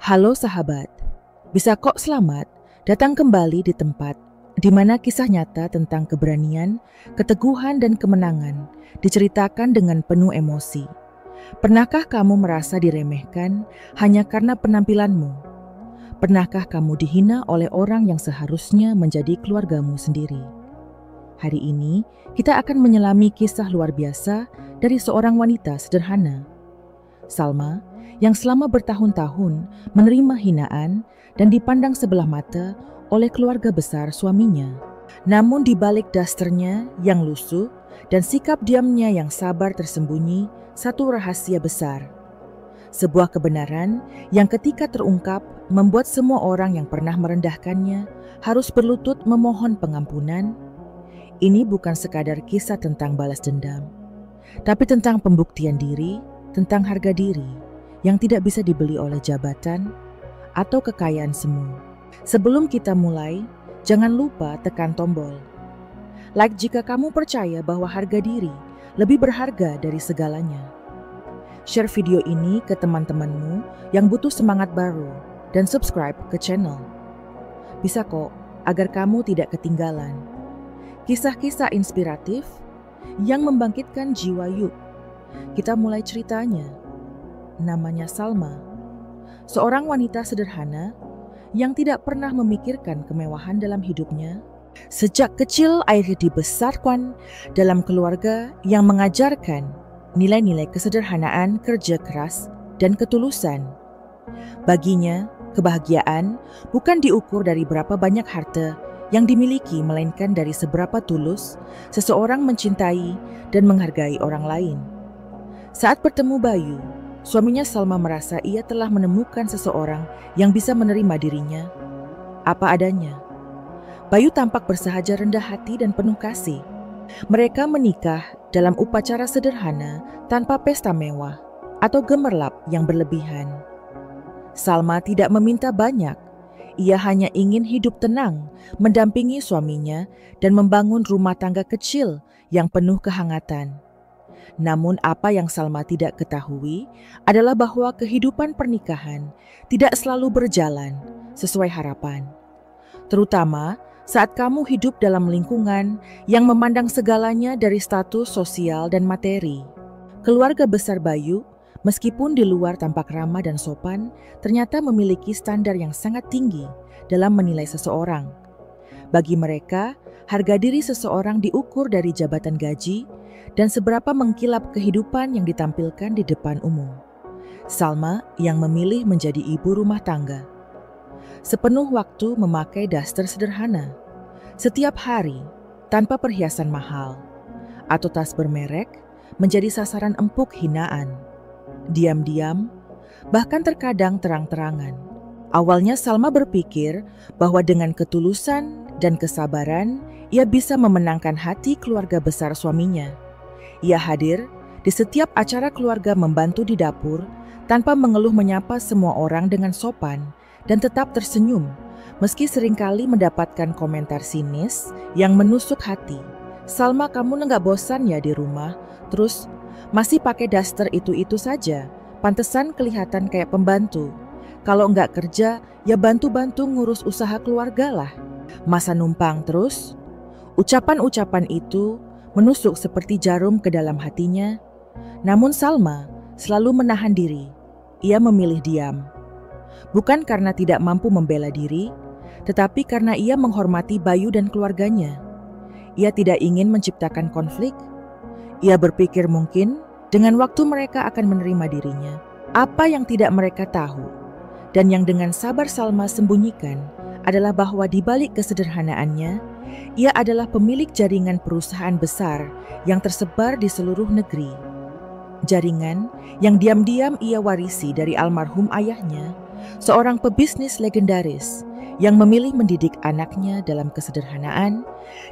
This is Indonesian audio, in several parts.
Halo sahabat, bisa kok selamat datang kembali di tempat di mana kisah nyata tentang keberanian, keteguhan, dan kemenangan diceritakan dengan penuh emosi. Pernahkah kamu merasa diremehkan hanya karena penampilanmu? Pernahkah kamu dihina oleh orang yang seharusnya menjadi keluargamu sendiri? Hari ini kita akan menyelami kisah luar biasa dari seorang wanita sederhana, Salma, yang selama bertahun-tahun menerima hinaan dan dipandang sebelah mata oleh keluarga besar suaminya. Namun di balik dasternya yang lusuh dan sikap diamnya yang sabar tersembunyi satu rahasia besar. Sebuah kebenaran yang ketika terungkap membuat semua orang yang pernah merendahkannya harus berlutut memohon pengampunan. Ini bukan sekadar kisah tentang balas dendam, tapi tentang pembuktian diri, tentang harga diri yang tidak bisa dibeli oleh jabatan atau kekayaan semu. Sebelum kita mulai, jangan lupa tekan tombol like jika kamu percaya bahwa harga diri lebih berharga dari segalanya. Share video ini ke teman-temanmu yang butuh semangat baru dan subscribe ke channel. Bisa kok, agar kamu tidak ketinggalan kisah-kisah inspiratif yang membangkitkan jiwa. Yuk, kita mulai ceritanya. Namanya Salma, seorang wanita sederhana yang tidak pernah memikirkan kemewahan dalam hidupnya. Sejak kecil Airi dibesarkan dalam keluarga yang mengajarkan nilai-nilai kesederhanaan, kerja keras, dan ketulusan. Baginya, kebahagiaan bukan diukur dari berapa banyak harta yang dimiliki, melainkan dari seberapa tulus seseorang mencintai dan menghargai orang lain. Saat bertemu Bayu, suaminya Salma merasa ia telah menemukan seseorang yang bisa menerima dirinya apa adanya. Bayu tampak bersahaja, rendah hati, dan penuh kasih. Mereka menikah dalam upacara sederhana tanpa pesta mewah atau gemerlap yang berlebihan. Salma tidak meminta banyak. Ia hanya ingin hidup tenang, mendampingi suaminya, dan membangun rumah tangga kecil yang penuh kehangatan. Namun apa yang Salma tidak ketahui adalah bahwa kehidupan pernikahan tidak selalu berjalan sesuai harapan. Terutama saat kamu hidup dalam lingkungan yang memandang segalanya dari status sosial dan materi. Keluarga besar Bayu, meskipun di luar tampak ramah dan sopan, ternyata memiliki standar yang sangat tinggi dalam menilai seseorang. Bagi mereka, harga diri seseorang diukur dari jabatan gaji dan seberapa mengkilap kehidupan yang ditampilkan di depan umum. Salma yang memilih menjadi ibu rumah tangga, sepenuh waktu memakai daster sederhana setiap hari tanpa perhiasan mahal atau tas bermerek, menjadi sasaran empuk hinaan. Diam-diam, bahkan terkadang terang-terangan. Awalnya Salma berpikir bahwa dengan ketulusan dan kesabaran, ia bisa memenangkan hati keluarga besar suaminya. Ia hadir di setiap acara keluarga, membantu di dapur, tanpa mengeluh, menyapa semua orang dengan sopan, dan tetap tersenyum, meski seringkali mendapatkan komentar sinis yang menusuk hati. "Salma, kamu nggak bosan ya di rumah? Terus masih pakai daster itu-itu saja? Pantesan kelihatan kayak pembantu. Kalau nggak kerja, ya bantu-bantu ngurus usaha keluarga lah. Masa numpang terus?" Ucapan-ucapan itu menusuk seperti jarum ke dalam hatinya. Namun Salma selalu menahan diri. Ia memilih diam. Bukan karena tidak mampu membela diri, tetapi karena ia menghormati Bayu dan keluarganya. Ia tidak ingin menciptakan konflik. Ia berpikir mungkin dengan waktu mereka akan menerima dirinya. Apa yang tidak mereka tahu, dan yang dengan sabar Salma sembunyikan, adalah bahwa di balik kesederhanaannya, ia adalah pemilik jaringan perusahaan besar yang tersebar di seluruh negeri. Jaringan yang diam-diam ia warisi dari almarhum ayahnya, seorang pebisnis legendaris yang memilih mendidik anaknya dalam kesederhanaan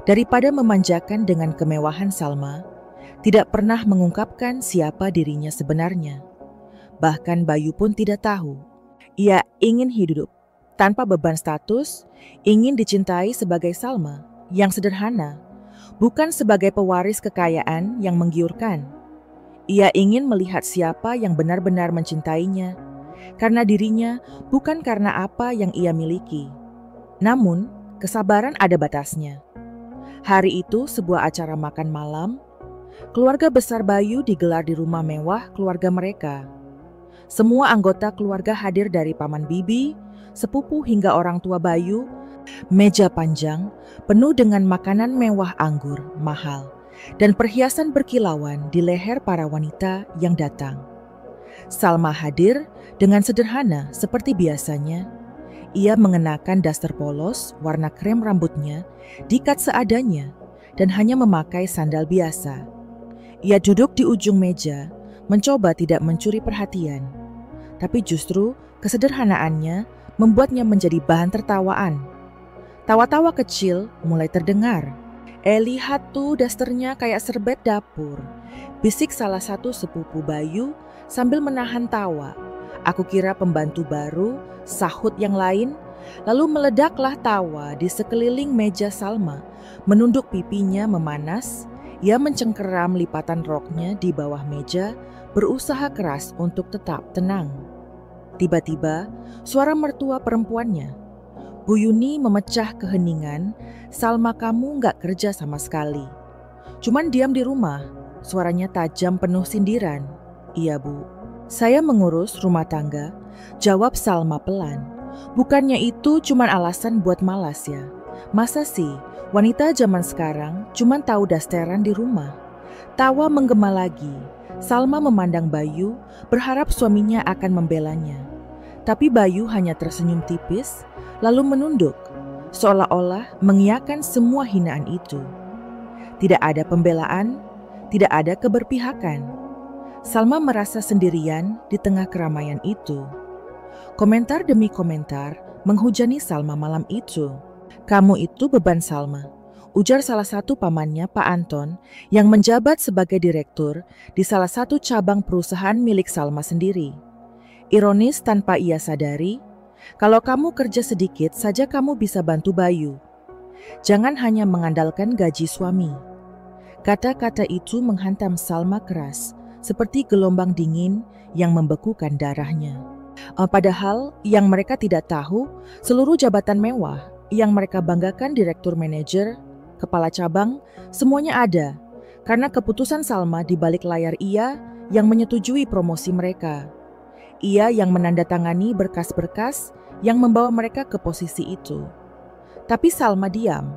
daripada memanjakan dengan kemewahan. Salma tidak pernah mengungkapkan siapa dirinya sebenarnya. Bahkan Bayu pun tidak tahu. Ia ingin hidup tanpa beban status, ingin dicintai sebagai Salma yang sederhana, bukan sebagai pewaris kekayaan yang menggiurkan. Ia ingin melihat siapa yang benar-benar mencintainya karena dirinya, bukan karena apa yang ia miliki. Namun, kesabaran ada batasnya. Hari itu sebuah acara makan malam, keluarga besar Bayu digelar di rumah mewah keluarga mereka. Semua anggota keluarga hadir dari paman bibi, sepupu hingga orang tua Bayu. Meja panjang, penuh dengan makanan mewah anggur, mahal, dan perhiasan berkilauan di leher para wanita yang datang. Salma hadir dengan sederhana seperti biasanya. Ia mengenakan daster polos warna krem, rambutnya diikat seadanya dan hanya memakai sandal biasa. Ia duduk di ujung meja, mencoba tidak mencuri perhatian. Tapi justru kesederhanaannya membuatnya menjadi bahan tertawaan. Tawa-tawa kecil mulai terdengar. Lihat tuh dasternya kayak serbet dapur, bisik salah satu sepupu Bayu sambil menahan tawa. Aku kira pembantu baru, sahut yang lain. Lalu meledaklah tawa di sekeliling meja Salma. Menunduk pipinya memanas, ia mencengkeram lipatan roknya di bawah meja, berusaha keras untuk tetap tenang. Tiba-tiba, suara mertua perempuannya, Bu Yuni, memecah keheningan. Salma, kamu nggak kerja sama sekali. Cuman diam di rumah. Suaranya tajam penuh sindiran. Iya Bu, saya mengurus rumah tangga, jawab Salma pelan. Bukannya itu cuman alasan buat malas ya? Masa sih wanita zaman sekarang cuman tahu dasteran di rumah? Tawa menggema lagi. Salma memandang Bayu, berharap suaminya akan membelanya. Tapi Bayu hanya tersenyum tipis, lalu menunduk, seolah-olah mengiyakan semua hinaan itu. Tidak ada pembelaan, tidak ada keberpihakan. Salma merasa sendirian di tengah keramaian itu. Komentar demi komentar menghujani Salma malam itu. Kamu itu beban Salma, ujar salah satu pamannya Pak Anton yang menjabat sebagai direktur di salah satu cabang perusahaan milik Salma sendiri. Ironis tanpa ia sadari, kalau kamu kerja sedikit saja kamu bisa bantu Bayu. Jangan hanya mengandalkan gaji suami. Kata-kata itu menghantam Salma keras, seperti gelombang dingin yang membekukan darahnya. Padahal yang mereka tidak tahu, seluruh jabatan mewah yang mereka banggakan, direktur, manajer, kepala cabang, semuanya ada. Karena keputusan Salma di balik layar, ia yang menyetujui promosi mereka. Ia yang menandatangani berkas-berkas yang membawa mereka ke posisi itu. Tapi Salma diam.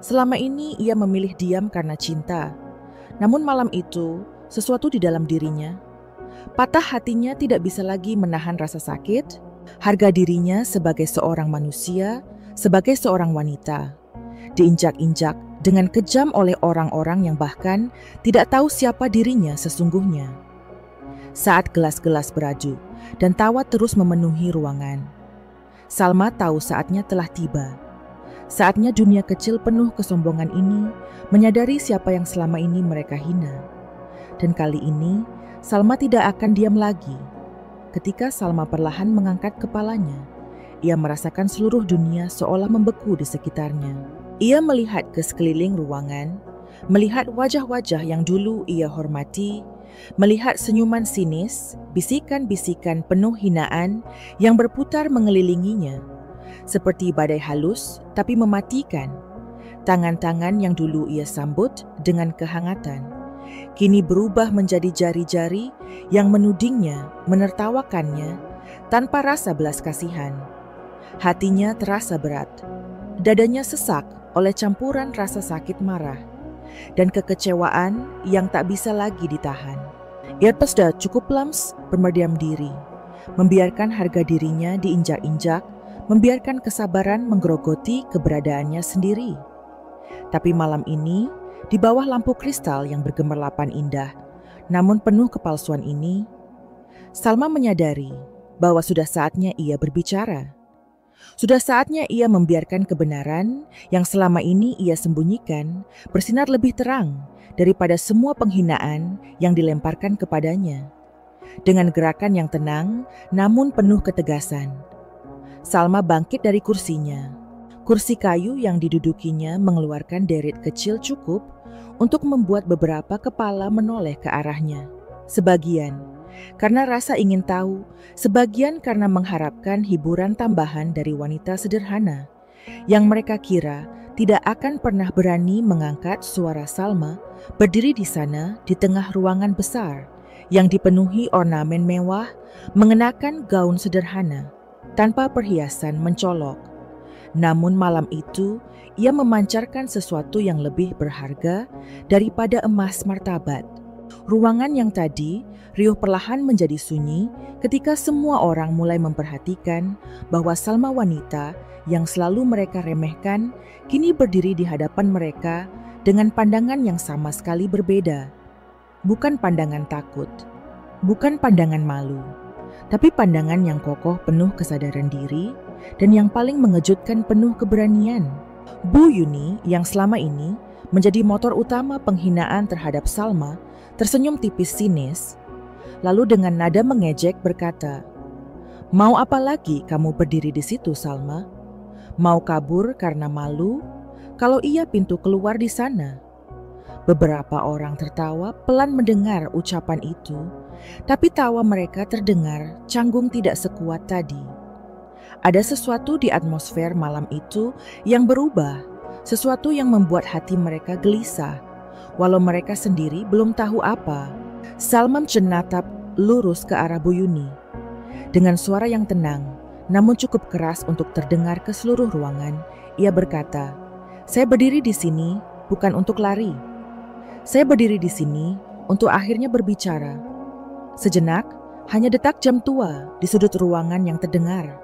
Selama ini ia memilih diam karena cinta. Namun malam itu, sesuatu di dalam dirinya, patah hatinya tidak bisa lagi menahan rasa sakit, harga dirinya sebagai seorang manusia, sebagai seorang wanita, diinjak-injak dengan kejam oleh orang-orang yang bahkan tidak tahu siapa dirinya sesungguhnya. Saat gelas-gelas beradu dan tawa terus memenuhi ruangan, Salma tahu saatnya telah tiba. Saatnya dunia kecil penuh kesombongan ini menyadari siapa yang selama ini mereka hina. Dan kali ini, Salma tidak akan diam lagi. Ketika Salma perlahan mengangkat kepalanya, ia merasakan seluruh dunia seolah membeku di sekitarnya. Ia melihat ke sekeliling ruangan, melihat wajah-wajah yang dulu ia hormati, melihat senyuman sinis, bisikan-bisikan penuh hinaan yang berputar mengelilinginya, seperti badai halus tapi mematikan. Tangan-tangan yang dulu ia sambut dengan kehangatan, kini berubah menjadi jari-jari yang menudingnya, menertawakannya tanpa rasa belas kasihan. Hatinya terasa berat, dadanya sesak oleh campuran rasa sakit marah dan kekecewaan yang tak bisa lagi ditahan. Ia sudah cukup lams berdiam diri, membiarkan harga dirinya diinjak-injak, membiarkan kesabaran menggerogoti keberadaannya sendiri. Tapi malam ini, di bawah lampu kristal yang bergemerlapan indah, namun penuh kepalsuan ini, Salma menyadari bahwa sudah saatnya ia berbicara. Sudah saatnya ia membiarkan kebenaran yang selama ini ia sembunyikan bersinar lebih terang daripada semua penghinaan yang dilemparkan kepadanya. Dengan gerakan yang tenang namun penuh ketegasan, Salma bangkit dari kursinya. Kursi kayu yang didudukinya mengeluarkan deret kecil cukup untuk membuat beberapa kepala menoleh ke arahnya. Sebagian Karena rasa ingin tahu, sebagian karena mengharapkan hiburan tambahan dari wanita sederhana yang mereka kira tidak akan pernah berani mengangkat suara Salma berdiri di sana di tengah ruangan besar yang dipenuhi ornamen mewah, mengenakan gaun sederhana tanpa perhiasan mencolok. Namun malam itu ia memancarkan sesuatu yang lebih berharga daripada emas martabat. Ruangan yang tadi riuh perlahan menjadi sunyi ketika semua orang mulai memperhatikan bahwa Salma wanita yang selalu mereka remehkan kini berdiri di hadapan mereka dengan pandangan yang sama sekali berbeda. Bukan pandangan takut, bukan pandangan malu, tapi pandangan yang kokoh penuh kesadaran diri dan yang paling mengejutkan penuh keberanian. Bu Yuni yang selama ini menjadi motor utama penghinaan terhadap Salma tersenyum tipis sinis, lalu dengan nada mengejek berkata, "Mau apa lagi kamu berdiri di situ, Salma? Mau kabur karena malu? Kalau iya pintu keluar di sana." Beberapa orang tertawa pelan mendengar ucapan itu, tapi tawa mereka terdengar canggung tidak sekuat tadi. Ada sesuatu di atmosfer malam itu yang berubah, sesuatu yang membuat hati mereka gelisah, walau mereka sendiri belum tahu apa. Salma menatap lurus ke arah Bu Yuni. Dengan suara yang tenang, namun cukup keras untuk terdengar ke seluruh ruangan, ia berkata, "Saya berdiri di sini bukan untuk lari. Saya berdiri di sini untuk akhirnya berbicara." Sejenak, hanya detak jam tua di sudut ruangan yang terdengar.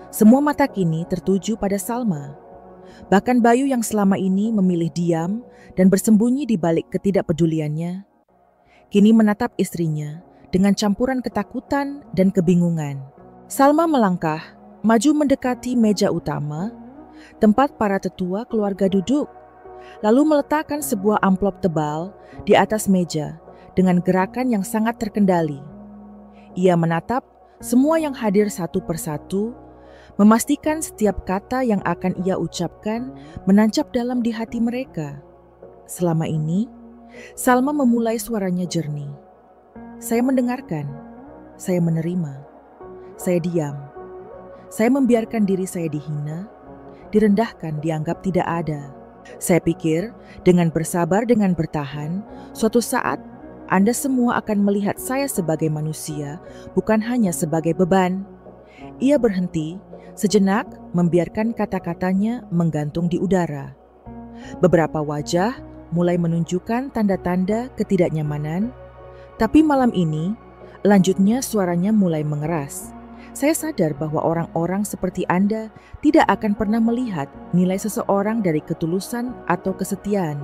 Semua mata kini tertuju pada Salma. Bahkan Bayu yang selama ini memilih diam dan bersembunyi di balik ketidakpeduliannya, kini menatap istrinya dengan campuran ketakutan dan kebingungan. Salma melangkah, maju mendekati meja utama, tempat para tetua keluarga duduk, lalu meletakkan sebuah amplop tebal di atas meja dengan gerakan yang sangat terkendali. Ia menatap semua yang hadir satu persatu, memastikan setiap kata yang akan ia ucapkan menancap dalam di hati mereka. Selama ini, Salma memulai suaranya jernih. "Saya mendengarkan, saya menerima, saya diam. Saya membiarkan diri saya dihina, direndahkan, dianggap tidak ada. Saya pikir dengan bersabar, dengan bertahan, suatu saat Anda semua akan melihat saya sebagai manusia, bukan hanya sebagai beban." Ia berhenti sejenak, membiarkan kata-katanya menggantung di udara. Beberapa wajah mulai menunjukkan tanda-tanda ketidaknyamanan, tapi malam ini, lanjutnya suaranya mulai mengeras. "Saya sadar bahwa orang-orang seperti Anda tidak akan pernah melihat nilai seseorang dari ketulusan atau kesetiaan.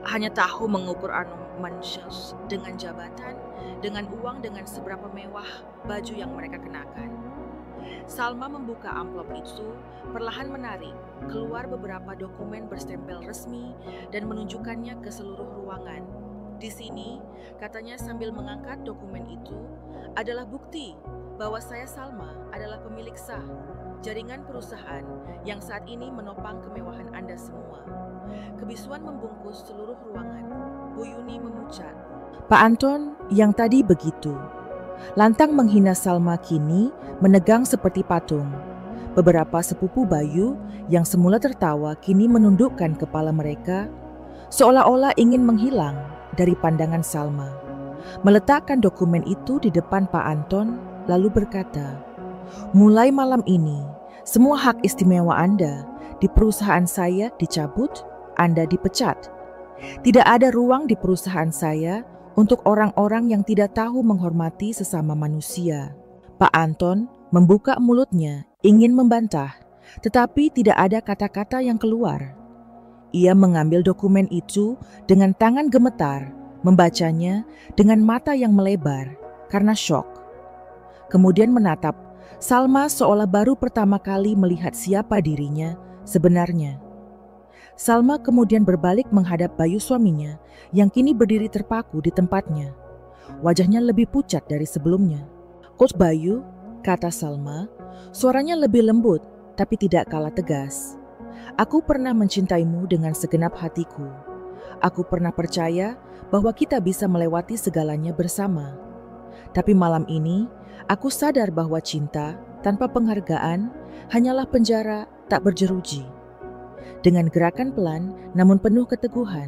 Hanya tahu mengukur manusia dengan jabatan, dengan uang, dengan seberapa mewah baju yang mereka kenakan." Salma membuka amplop itu, perlahan menarik keluar beberapa dokumen berstempel resmi dan menunjukkannya ke seluruh ruangan. "Di sini," katanya sambil mengangkat dokumen itu, "adalah bukti bahwa saya Salma adalah pemilik sah jaringan perusahaan yang saat ini menopang kemewahan Anda semua." Kebisuan membungkus seluruh ruangan. Bu Yuni memucat. Pak Anton yang tadi begitu lantang menghina Salma kini menegang seperti patung. Beberapa sepupu Bayu yang semula tertawa kini menundukkan kepala mereka, seolah-olah ingin menghilang dari pandangan Salma. Meletakkan dokumen itu di depan Pak Anton, lalu berkata, "Mulai malam ini, semua hak istimewa Anda di perusahaan saya dicabut, Anda dipecat. Tidak ada ruang di perusahaan saya untuk orang-orang yang tidak tahu menghormati sesama manusia." Pak Anton membuka mulutnya ingin membantah, tetapi tidak ada kata-kata yang keluar. Ia mengambil dokumen itu dengan tangan gemetar, membacanya dengan mata yang melebar karena syok. Kemudian menatap Salma seolah baru pertama kali melihat siapa dirinya sebenarnya. Salma kemudian berbalik menghadap Bayu suaminya yang kini berdiri terpaku di tempatnya. Wajahnya lebih pucat dari sebelumnya. "Coach Bayu," kata Salma, suaranya lebih lembut tapi tidak kalah tegas. "Aku pernah mencintaimu dengan segenap hatiku. Aku pernah percaya bahwa kita bisa melewati segalanya bersama. Tapi malam ini, aku sadar bahwa cinta tanpa penghargaan hanyalah penjara tak berjeruji. Dengan gerakan pelan namun penuh keteguhan,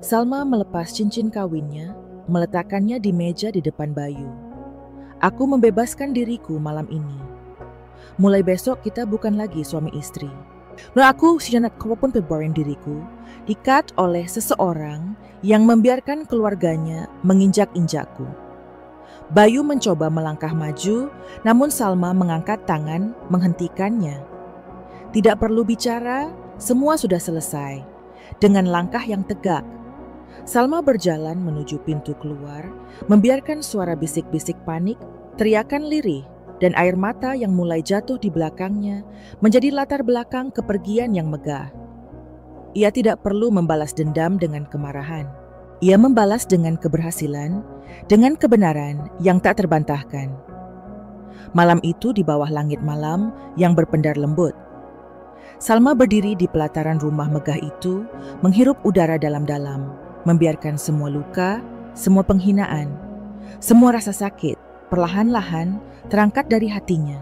Salma melepas cincin kawinnya, meletakkannya di meja di depan Bayu. Aku membebaskan diriku malam ini. Mulai besok kita bukan lagi suami istri. Lalu aku sijanat kalaupun pebarin diriku, dikat oleh seseorang yang membiarkan keluarganya menginjak-injakku. Bayu mencoba melangkah maju, namun Salma mengangkat tangan menghentikannya. Tidak perlu bicara, semua sudah selesai. Dengan langkah yang tegak, Salma berjalan menuju pintu keluar, membiarkan suara bisik-bisik panik, teriakan lirih, dan air mata yang mulai jatuh di belakangnya menjadi latar belakang kepergian yang megah. Ia tidak perlu membalas dendam dengan kemarahan. Ia membalas dengan keberhasilan, dengan kebenaran yang tak terbantahkan. Malam itu di bawah langit malam yang berpendar lembut, Salma berdiri di pelataran rumah megah itu, menghirup udara dalam-dalam, membiarkan semua luka, semua penghinaan, semua rasa sakit, perlahan-lahan terangkat dari hatinya.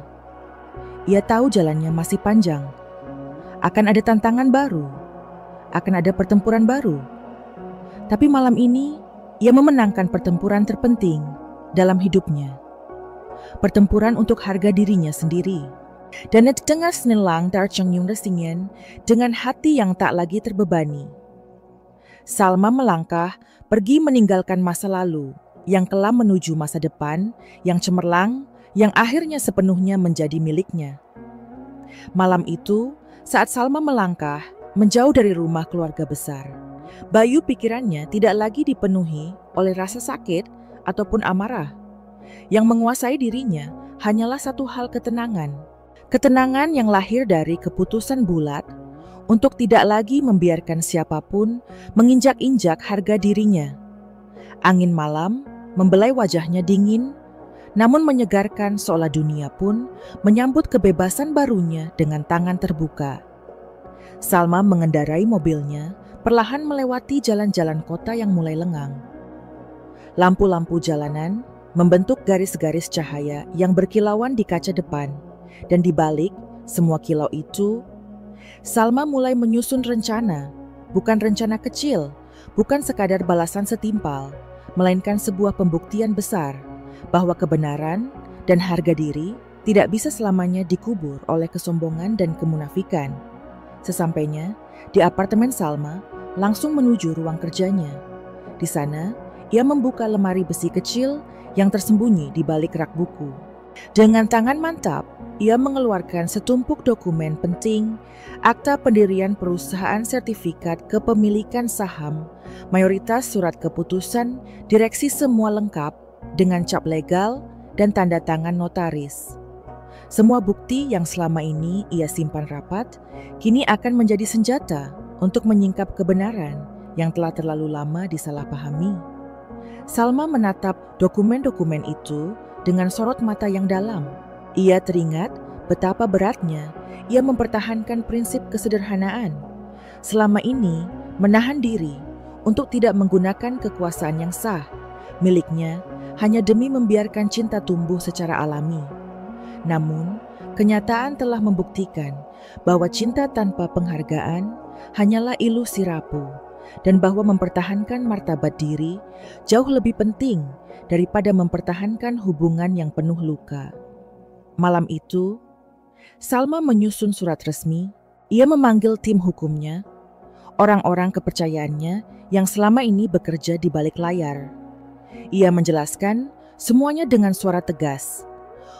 Ia tahu jalannya masih panjang. Akan ada tantangan baru, akan ada pertempuran baru. Tapi malam ini, ia memenangkan pertempuran terpenting dalam hidupnya. Pertempuran untuk harga dirinya sendiri. Dan di tengah senilang darceng rasingin dengan hati yang tak lagi terbebani. Salma melangkah pergi meninggalkan masa lalu yang kelam menuju masa depan yang cemerlang yang akhirnya sepenuhnya menjadi miliknya. Malam itu, saat Salma melangkah menjauh dari rumah keluarga besar, Bayu pikirannya tidak lagi dipenuhi oleh rasa sakit ataupun amarah. Yang menguasai dirinya hanyalah satu hal, ketenangan. Ketenangan yang lahir dari keputusan bulat untuk tidak lagi membiarkan siapapun menginjak-injak harga dirinya. Angin malam membelai wajahnya dingin, namun menyegarkan seolah dunia pun menyambut kebebasan barunya dengan tangan terbuka. Salma mengendarai mobilnya, perlahan melewati jalan-jalan kota yang mulai lengang. Lampu-lampu jalanan membentuk garis-garis cahaya yang berkilauan di kaca depan, dan di balik semua kilau itu, Salma mulai menyusun rencana, bukan rencana kecil, bukan sekadar balasan setimpal, melainkan sebuah pembuktian besar bahwa kebenaran dan harga diri tidak bisa selamanya dikubur oleh kesombongan dan kemunafikan. Sesampainya di apartemen Salma, langsung menuju ruang kerjanya. Di sana, ia membuka lemari besi kecil yang tersembunyi di balik rak buku. Dengan tangan mantap, ia mengeluarkan setumpuk dokumen penting, akta pendirian perusahaan, sertifikat kepemilikan saham, mayoritas surat keputusan, direksi, semua lengkap dengan cap legal dan tanda tangan notaris. Semua bukti yang selama ini ia simpan rapat, kini akan menjadi senjata untuk menyingkap kebenaran yang telah terlalu lama disalahpahami. Salma menatap dokumen-dokumen itu dengan sorot mata yang dalam. Ia teringat betapa beratnya ia mempertahankan prinsip kesederhanaan. Selama ini menahan diri untuk tidak menggunakan kekuasaan yang sah miliknya hanya demi membiarkan cinta tumbuh secara alami. Namun, kenyataan telah membuktikan bahwa cinta tanpa penghargaan hanyalah ilusi rapuh, dan bahwa mempertahankan martabat diri jauh lebih penting daripada mempertahankan hubungan yang penuh luka. Malam itu, Salma menyusun surat resmi. Ia memanggil tim hukumnya, orang-orang kepercayaannya yang selama ini bekerja di balik layar. Ia menjelaskan semuanya dengan suara tegas.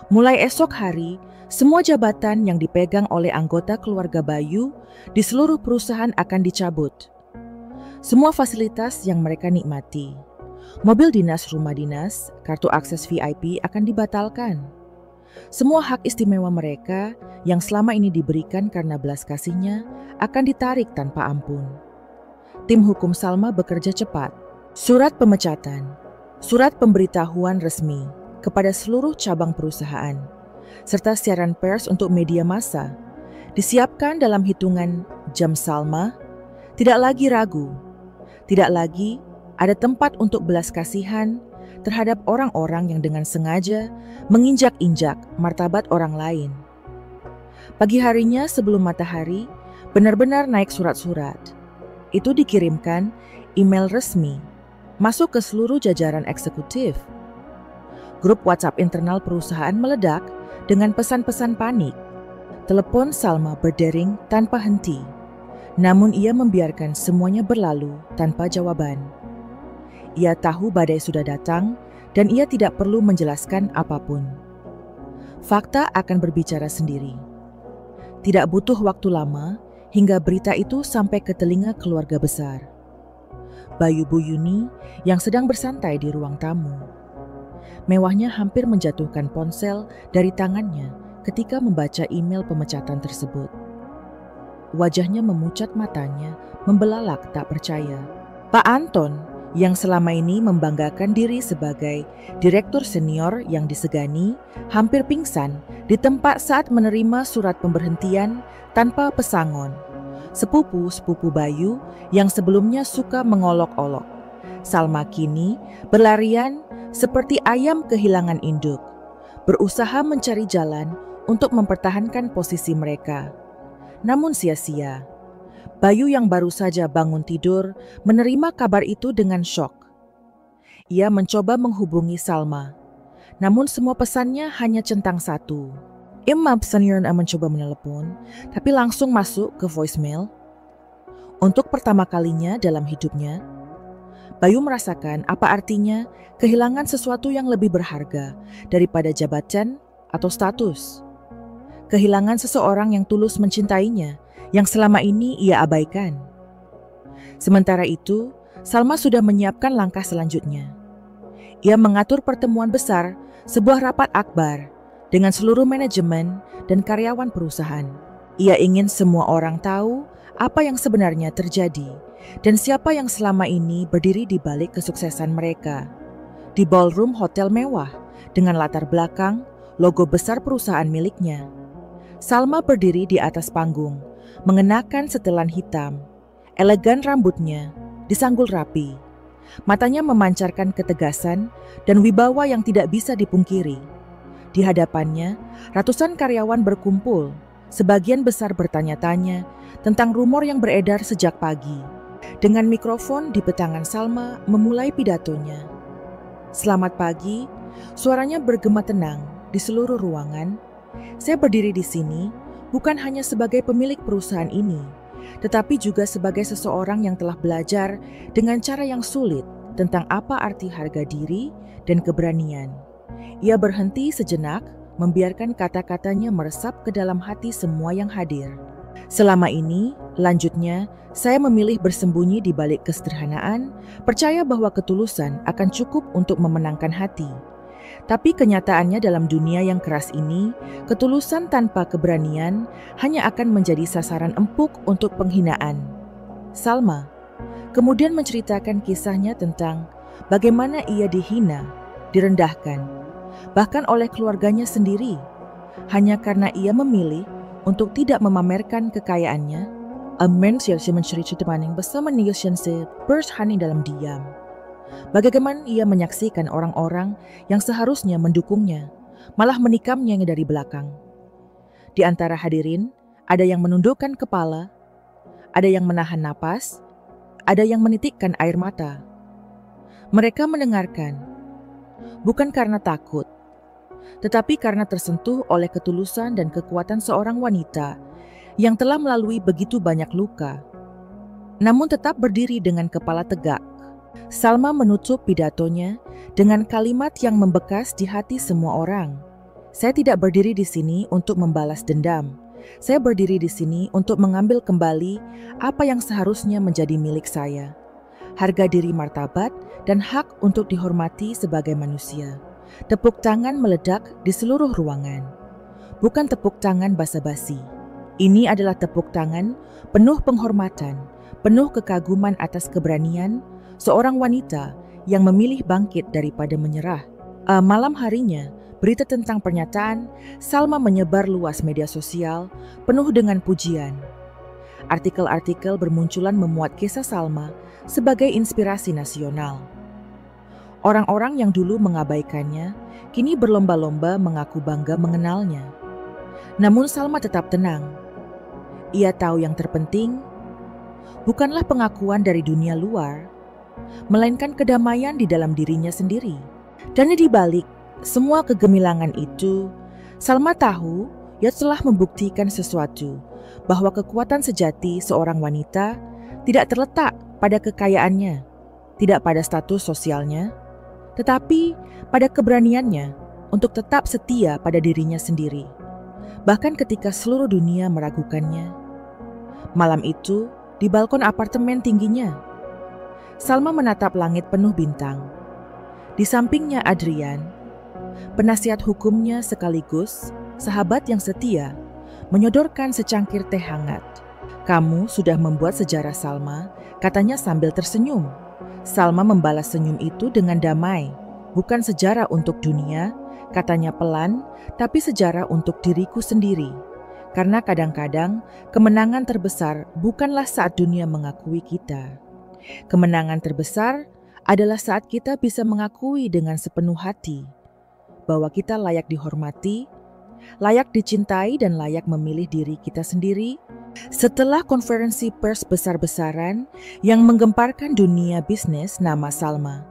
Mulai esok hari, semua jabatan yang dipegang oleh anggota keluarga Bayu di seluruh perusahaan akan dicabut. Semua fasilitas yang mereka nikmati, mobil dinas, rumah dinas, kartu akses VIP akan dibatalkan. Semua hak istimewa mereka yang selama ini diberikan karena belas kasihnya akan ditarik tanpa ampun. Tim hukum Salma bekerja cepat. Surat pemecatan, surat pemberitahuan resmi kepada seluruh cabang perusahaan, serta siaran pers untuk media massa disiapkan dalam hitungan jam. Salma tidak lagi ragu, tidak lagi Ada tempat untuk belas kasihan terhadap orang-orang yang dengan sengaja menginjak-injak martabat orang lain. Pagi harinya sebelum matahari, benar-benar naik surat-surat. Itu dikirimkan email resmi, masuk ke seluruh jajaran eksekutif. Grup WhatsApp internal perusahaan meledak dengan pesan-pesan panik. Telepon Salma berdering tanpa henti. Namun ia membiarkan semuanya berlalu tanpa jawaban. Ia tahu badai sudah datang dan ia tidak perlu menjelaskan apapun. Fakta akan berbicara sendiri. Tidak butuh waktu lama hingga berita itu sampai ke telinga keluarga besar. Bayu Bu Yuni yang sedang bersantai di ruang tamu. Mewahnya hampir menjatuhkan ponsel dari tangannya ketika membaca email pemecatan tersebut. Wajahnya memucat, matanya membelalak tak percaya. Pak Anton yang selama ini membanggakan diri sebagai direktur senior yang disegani, hampir pingsan di tempat saat menerima surat pemberhentian tanpa pesangon. Sepupu-sepupu Bayu yang sebelumnya suka mengolok-olok. Salma kini berlarian seperti ayam kehilangan induk, berusaha mencari jalan untuk mempertahankan posisi mereka. Namun sia-sia. Bayu yang baru saja bangun tidur menerima kabar itu dengan syok. Ia mencoba menghubungi Salma, namun semua pesannya hanya centang satu. Imam senior mencoba menelepon, tapi langsung masuk ke voicemail. Untuk pertama kalinya dalam hidupnya, Bayu merasakan apa artinya kehilangan sesuatu yang lebih berharga daripada jabatan atau status. Kehilangan seseorang yang tulus mencintainya, yang selama ini ia abaikan. Sementara itu, Salma sudah menyiapkan langkah selanjutnya. Ia mengatur pertemuan besar, sebuah rapat akbar, dengan seluruh manajemen dan karyawan perusahaan. Ia ingin semua orang tahu apa yang sebenarnya terjadi, dan siapa yang selama ini berdiri di balik kesuksesan mereka. Di ballroom hotel mewah, dengan latar belakang logo besar perusahaan miliknya. Salma berdiri di atas panggung, mengenakan setelan hitam. Elegan rambutnya disanggul rapi. Matanya memancarkan ketegasan dan wibawa yang tidak bisa dipungkiri. Di hadapannya, ratusan karyawan berkumpul, sebagian besar bertanya-tanya tentang rumor yang beredar sejak pagi. Dengan mikrofon di tangan Salma memulai pidatonya. Selamat pagi, suaranya bergema tenang di seluruh ruangan. Saya berdiri di sini bukan hanya sebagai pemilik perusahaan ini, tetapi juga sebagai seseorang yang telah belajar dengan cara yang sulit tentang apa arti harga diri dan keberanian. Ia berhenti sejenak, membiarkan kata-katanya meresap ke dalam hati semua yang hadir. Selama ini, lanjutnya, saya memilih bersembunyi di balik kesederhanaan, percaya bahwa ketulusan akan cukup untuk memenangkan hati. Tapi kenyataannya dalam dunia yang keras ini, ketulusan tanpa keberanian hanya akan menjadi sasaran empuk untuk penghinaan. Salma kemudian menceritakan kisahnya tentang bagaimana ia dihina, direndahkan, bahkan oleh keluarganya sendiri, hanya karena ia memilih untuk tidak memamerkan kekayaannya. Menceritakan bersama negosiasi berhani dalam diam. Bagaimana ia menyaksikan orang-orang yang seharusnya mendukungnya, malah menikamnya dari belakang. Di antara hadirin, ada yang menundukkan kepala, ada yang menahan napas, ada yang menitikkan air mata. Mereka mendengarkan, bukan karena takut, tetapi karena tersentuh oleh ketulusan dan kekuatan seorang wanita yang telah melalui begitu banyak luka, namun tetap berdiri dengan kepala tegak. Salma menutup pidatonya dengan kalimat yang membekas di hati semua orang. Saya tidak berdiri di sini untuk membalas dendam. Saya berdiri di sini untuk mengambil kembali apa yang seharusnya menjadi milik saya. Harga diri, martabat, dan hak untuk dihormati sebagai manusia. Tepuk tangan meledak di seluruh ruangan. Bukan tepuk tangan basa-basi. Ini adalah tepuk tangan penuh penghormatan, penuh kekaguman atas keberanian seorang wanita yang memilih bangkit daripada menyerah. Malam harinya, berita tentang pernyataan Salma menyebar luas media sosial penuh dengan pujian. Artikel-artikel bermunculan memuat kisah Salma sebagai inspirasi nasional. Orang-orang yang dulu mengabaikannya kini berlomba-lomba mengaku bangga mengenalnya. Namun Salma tetap tenang. Ia tahu yang terpenting bukanlah pengakuan dari dunia luar, melainkan kedamaian di dalam dirinya sendiri. Dan di balik semua kegemilangan itu, Salma tahu ia telah membuktikan sesuatu, bahwa kekuatan sejati seorang wanita tidak terletak pada kekayaannya, tidak pada status sosialnya, tetapi pada keberaniannya untuk tetap setia pada dirinya sendiri, bahkan ketika seluruh dunia meragukannya. Malam itu, di balkon apartemen tingginya, Salma menatap langit penuh bintang. Di sampingnya Adrian, penasihat hukumnya sekaligus sahabat yang setia, menyodorkan secangkir teh hangat. "Kamu sudah membuat sejarah, Salma," katanya sambil tersenyum. Salma membalas senyum itu dengan damai. "Bukan sejarah untuk dunia," katanya pelan, "tapi sejarah untuk diriku sendiri. Karena kadang-kadang kemenangan terbesar bukanlah saat dunia mengakui kita. Kemenangan terbesar adalah saat kita bisa mengakui dengan sepenuh hati bahwa kita layak dihormati, layak dicintai, dan layak memilih diri kita sendiri." Setelah konferensi pers besar-besaran yang menggemparkan dunia bisnis, nama Salma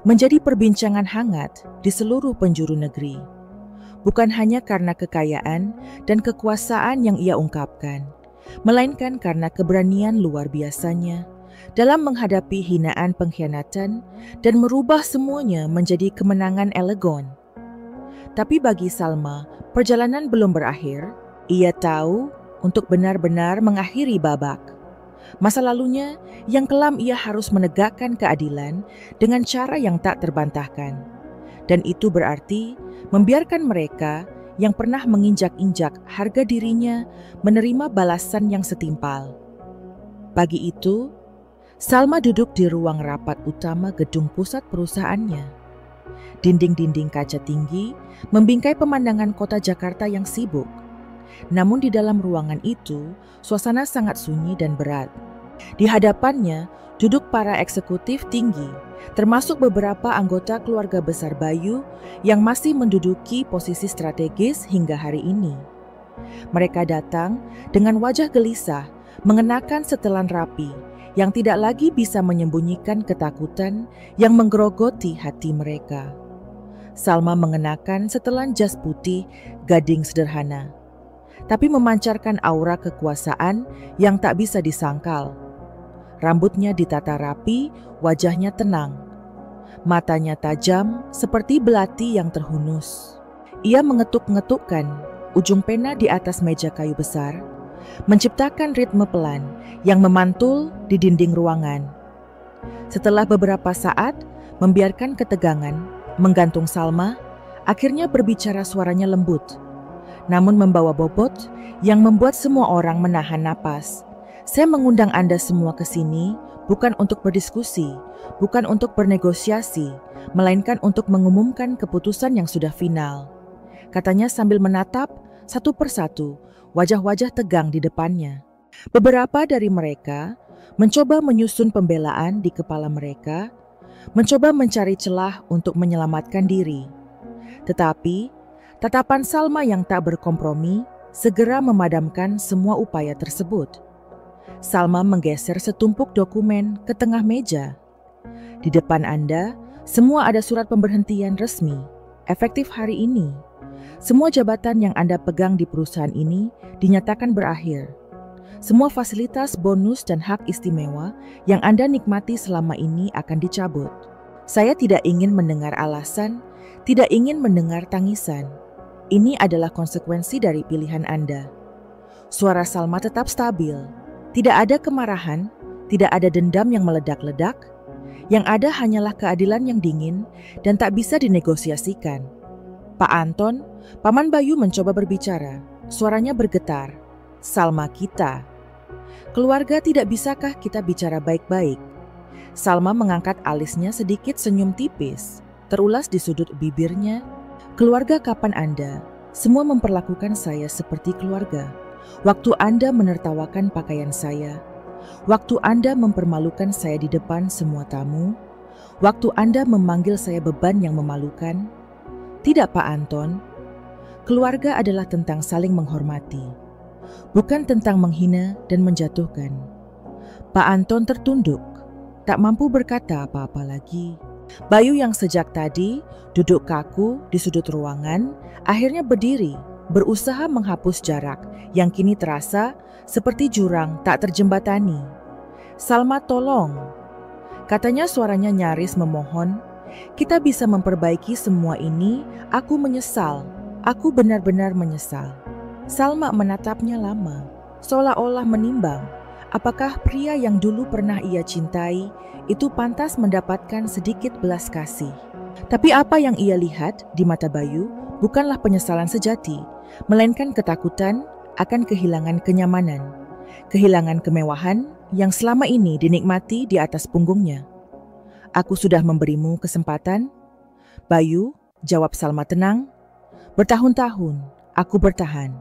menjadi perbincangan hangat di seluruh penjuru negeri. Bukan hanya karena kekayaan dan kekuasaan yang ia ungkapkan, melainkan karena keberanian luar biasanya dalam menghadapi hinaan pengkhianatan dan merubah semuanya menjadi kemenangan elegan. Tapi bagi Salma, perjalanan belum berakhir. Ia tahu untuk benar-benar mengakhiri babak masa lalunya yang kelam, ia harus menegakkan keadilan dengan cara yang tak terbantahkan. Dan itu berarti membiarkan mereka yang pernah menginjak-injak harga dirinya menerima balasan yang setimpal. Pagi itu, Salma duduk di ruang rapat utama gedung pusat perusahaannya. Dinding-dinding kaca tinggi membingkai pemandangan kota Jakarta yang sibuk. Namun di dalam ruangan itu, suasana sangat sunyi dan berat. Di hadapannya duduk para eksekutif tinggi, termasuk beberapa anggota keluarga besar Bayu yang masih menduduki posisi strategis hingga hari ini. Mereka datang dengan wajah gelisah, mengenakan setelan rapi yang tidak lagi bisa menyembunyikan ketakutan yang menggerogoti hati mereka. Salma mengenakan setelan jas putih gading sederhana, tapi memancarkan aura kekuasaan yang tak bisa disangkal. Rambutnya ditata rapi, wajahnya tenang. Matanya tajam seperti belati yang terhunus. Ia mengetuk-ngetukkan ujung pena di atas meja kayu besar, menciptakan ritme pelan yang memantul di dinding ruangan. Setelah beberapa saat membiarkan ketegangan menggantung Salma, akhirnya berbicara suaranya lembut, namun membawa bobot yang membuat semua orang menahan napas. "Saya mengundang Anda semua ke sini bukan untuk berdiskusi, bukan untuk bernegosiasi, melainkan untuk mengumumkan keputusan yang sudah final," katanya sambil menatap satu persatu wajah-wajah tegang di depannya. Beberapa dari mereka mencoba menyusun pembelaan di kepala mereka, mencoba mencari celah untuk menyelamatkan diri. Tetapi tatapan Salma yang tak berkompromi segera memadamkan semua upaya tersebut. Salma menggeser setumpuk dokumen ke tengah meja. "Di depan Anda, semua ada surat pemberhentian resmi, efektif hari ini. Semua jabatan yang Anda pegang di perusahaan ini dinyatakan berakhir. Semua fasilitas, bonus, dan hak istimewa yang Anda nikmati selama ini akan dicabut. Saya tidak ingin mendengar alasan, tidak ingin mendengar tangisan. Ini adalah konsekuensi dari pilihan Anda." Suara Salma tetap stabil. Tidak ada kemarahan, tidak ada dendam yang meledak-ledak. Yang ada hanyalah keadilan yang dingin dan tak bisa dinegosiasikan. "Pak Anton," Paman Bayu mencoba berbicara. Suaranya bergetar. "Salma kita. Keluarga, tidak bisakah kita bicara baik-baik?" Salma mengangkat alisnya sedikit, senyum tipis terulas di sudut bibirnya. "Keluarga kapan Anda? Semua memperlakukan saya seperti keluarga. Waktu Anda menertawakan pakaian saya, Waktu Anda mempermalukan saya di depan semua tamu, waktu Anda memanggil saya beban yang memalukan. Tidak, Pak Anton. Keluarga adalah tentang saling menghormati, bukan tentang menghina dan menjatuhkan. Pak Anton tertunduk, tak mampu berkata apa-apa lagi. Bayu yang sejak tadi duduk kaku di sudut ruangan, akhirnya berdiri, berusaha menghapus jarak yang kini terasa seperti jurang tak terjembatani. "Salma, tolong," katanya, suaranya nyaris memohon. "Kita bisa memperbaiki semua ini. Aku menyesal. Aku benar-benar menyesal." Salma menatapnya lama, seolah-olah menimbang apakah pria yang dulu pernah ia cintai itu pantas mendapatkan sedikit belas kasih. Tapi apa yang ia lihat di mata Bayu bukanlah penyesalan sejati, melainkan ketakutan akan kehilangan kenyamanan, kehilangan kemewahan yang selama ini dinikmati di atas punggungnya. "Aku sudah memberimu kesempatan, Bayu," jawab Salma tenang. "Bertahun-tahun aku bertahan.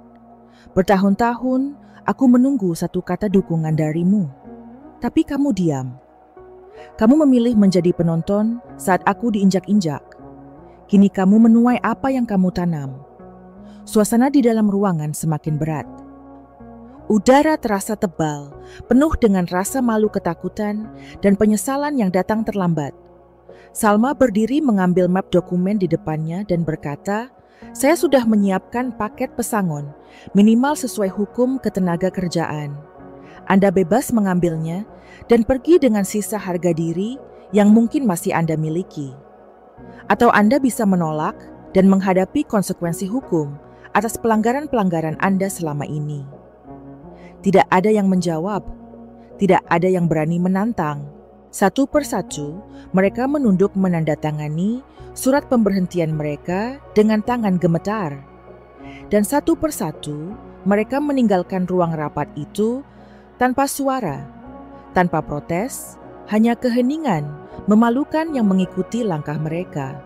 Bertahun-tahun aku menunggu satu kata dukungan darimu. Tapi kamu diam. Kamu memilih menjadi penonton saat aku diinjak-injak. Kini kamu menuai apa yang kamu tanam." Suasana di dalam ruangan semakin berat. Udara terasa tebal, penuh dengan rasa malu, ketakutan, dan penyesalan yang datang terlambat. Salma berdiri mengambil map dokumen di depannya dan berkata, "Saya sudah menyiapkan paket pesangon, minimal sesuai hukum ketenaga kerjaan. Anda bebas mengambilnya dan pergi dengan sisa harga diri yang mungkin masih Anda miliki. Atau Anda bisa menolak dan menghadapi konsekuensi hukum atas pelanggaran-pelanggaran Anda selama ini." Tidak ada yang menjawab, tidak ada yang berani menantang. Satu persatu, mereka menunduk menandatangani surat pemberhentian mereka dengan tangan gemetar. Dan satu persatu, mereka meninggalkan ruang rapat itu tanpa suara, tanpa protes, hanya keheningan memalukan yang mengikuti langkah mereka.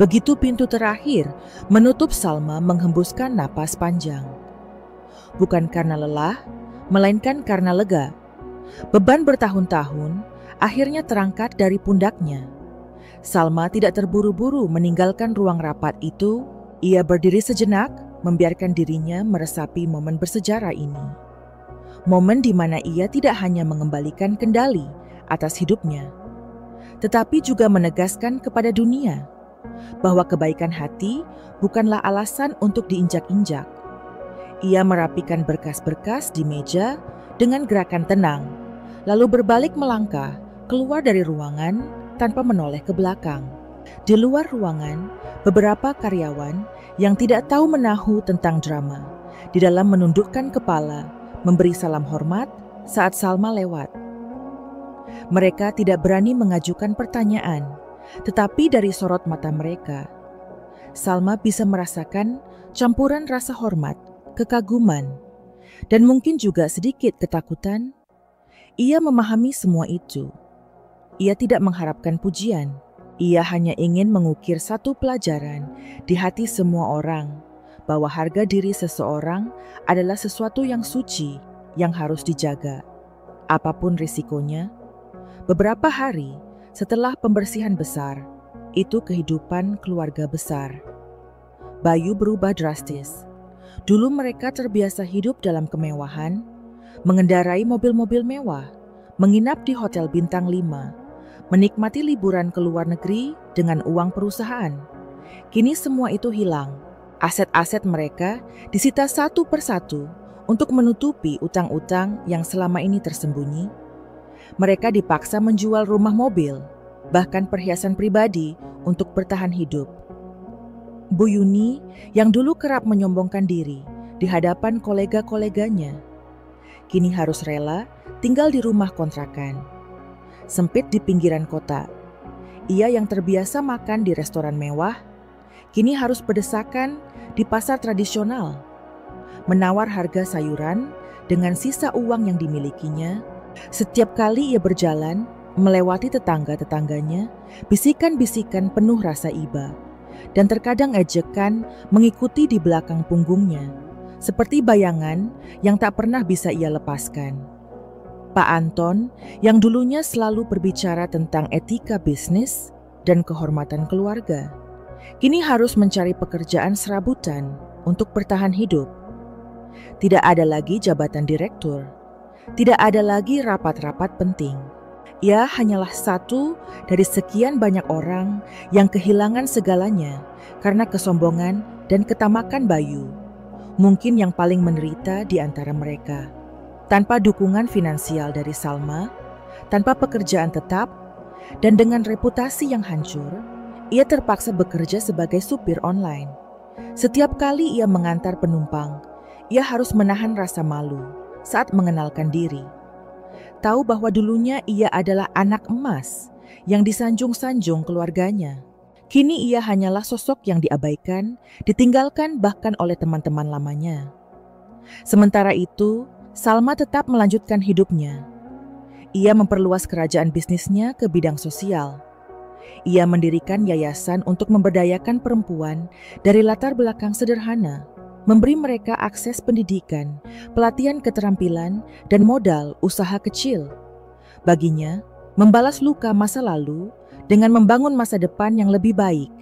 Begitu pintu terakhir menutup, Salma menghembuskan napas panjang. Bukan karena lelah, melainkan karena lega. Beban bertahun-tahun akhirnya terangkat dari pundaknya. Salma tidak terburu-buru meninggalkan ruang rapat itu. Ia berdiri sejenak, membiarkan dirinya meresapi momen bersejarah ini. Momen di mana ia tidak hanya mengembalikan kendali atas hidupnya, tetapi juga menegaskan kepada dunia bahwa kebaikan hati bukanlah alasan untuk diinjak-injak. Ia merapikan berkas-berkas di meja dengan gerakan tenang, lalu berbalik melangkah keluar dari ruangan tanpa menoleh ke belakang. Di luar ruangan, beberapa karyawan yang tidak tahu menahu tentang drama, di dalam menundukkan kepala, memberi salam hormat saat Salma lewat. Mereka tidak berani mengajukan pertanyaan, tetapi dari sorot mata mereka, Salma bisa merasakan campuran rasa hormat, kekaguman, dan mungkin juga sedikit ketakutan. Ia memahami semua itu. Ia tidak mengharapkan pujian. Ia hanya ingin mengukir satu pelajaran di hati semua orang, bahwa harga diri seseorang adalah sesuatu yang suci, yang harus dijaga, apapun risikonya. Beberapa hari setelah pembersihan besar, itu kehidupan keluarga besar. Bayu berubah drastis. Dulu mereka terbiasa hidup dalam kemewahan, mengendarai mobil-mobil mewah, menginap di hotel bintang 5, menikmati liburan ke luar negeri dengan uang perusahaan. Kini semua itu hilang. Aset-aset mereka disita satu persatu untuk menutupi utang-utang yang selama ini tersembunyi. Mereka dipaksa menjual rumah, mobil, bahkan perhiasan pribadi untuk bertahan hidup. Bu Yuni yang dulu kerap menyombongkan diri di hadapan kolega-koleganya, kini harus rela tinggal di rumah kontrakan, sempit di pinggiran kota. Ia yang terbiasa makan di restoran mewah, kini harus berdesakan di pasar tradisional, menawar harga sayuran dengan sisa uang yang dimilikinya. Setiap kali ia berjalan, melewati tetangga-tetangganya, bisikan-bisikan penuh rasa iba, dan terkadang ejekan mengikuti di belakang punggungnya, seperti bayangan yang tak pernah bisa ia lepaskan. Pak Anton yang dulunya selalu berbicara tentang etika bisnis dan kehormatan keluarga, kini harus mencari pekerjaan serabutan untuk bertahan hidup. Tidak ada lagi jabatan direktur, tidak ada lagi rapat-rapat penting. Ia hanyalah satu dari sekian banyak orang yang kehilangan segalanya karena kesombongan dan ketamakan Bayu. Mungkin yang paling menderita di antara mereka. Tanpa dukungan finansial dari Salma, tanpa pekerjaan tetap, dan dengan reputasi yang hancur, ia terpaksa bekerja sebagai supir online. Setiap kali ia mengantar penumpang, ia harus menahan rasa malu saat mengenalkan diri. Tahu bahwa dulunya ia adalah anak emas yang disanjung-sanjung keluarganya. Kini ia hanyalah sosok yang diabaikan, ditinggalkan bahkan oleh teman-teman lamanya. Sementara itu, Salma tetap melanjutkan hidupnya. Ia memperluas kerajaan bisnisnya ke bidang sosial. Ia mendirikan yayasan untuk memberdayakan perempuan dari latar belakang sederhana, memberi mereka akses pendidikan, pelatihan keterampilan, dan modal usaha kecil. Baginya, membalas luka masa lalu dengan membangun masa depan yang lebih baik.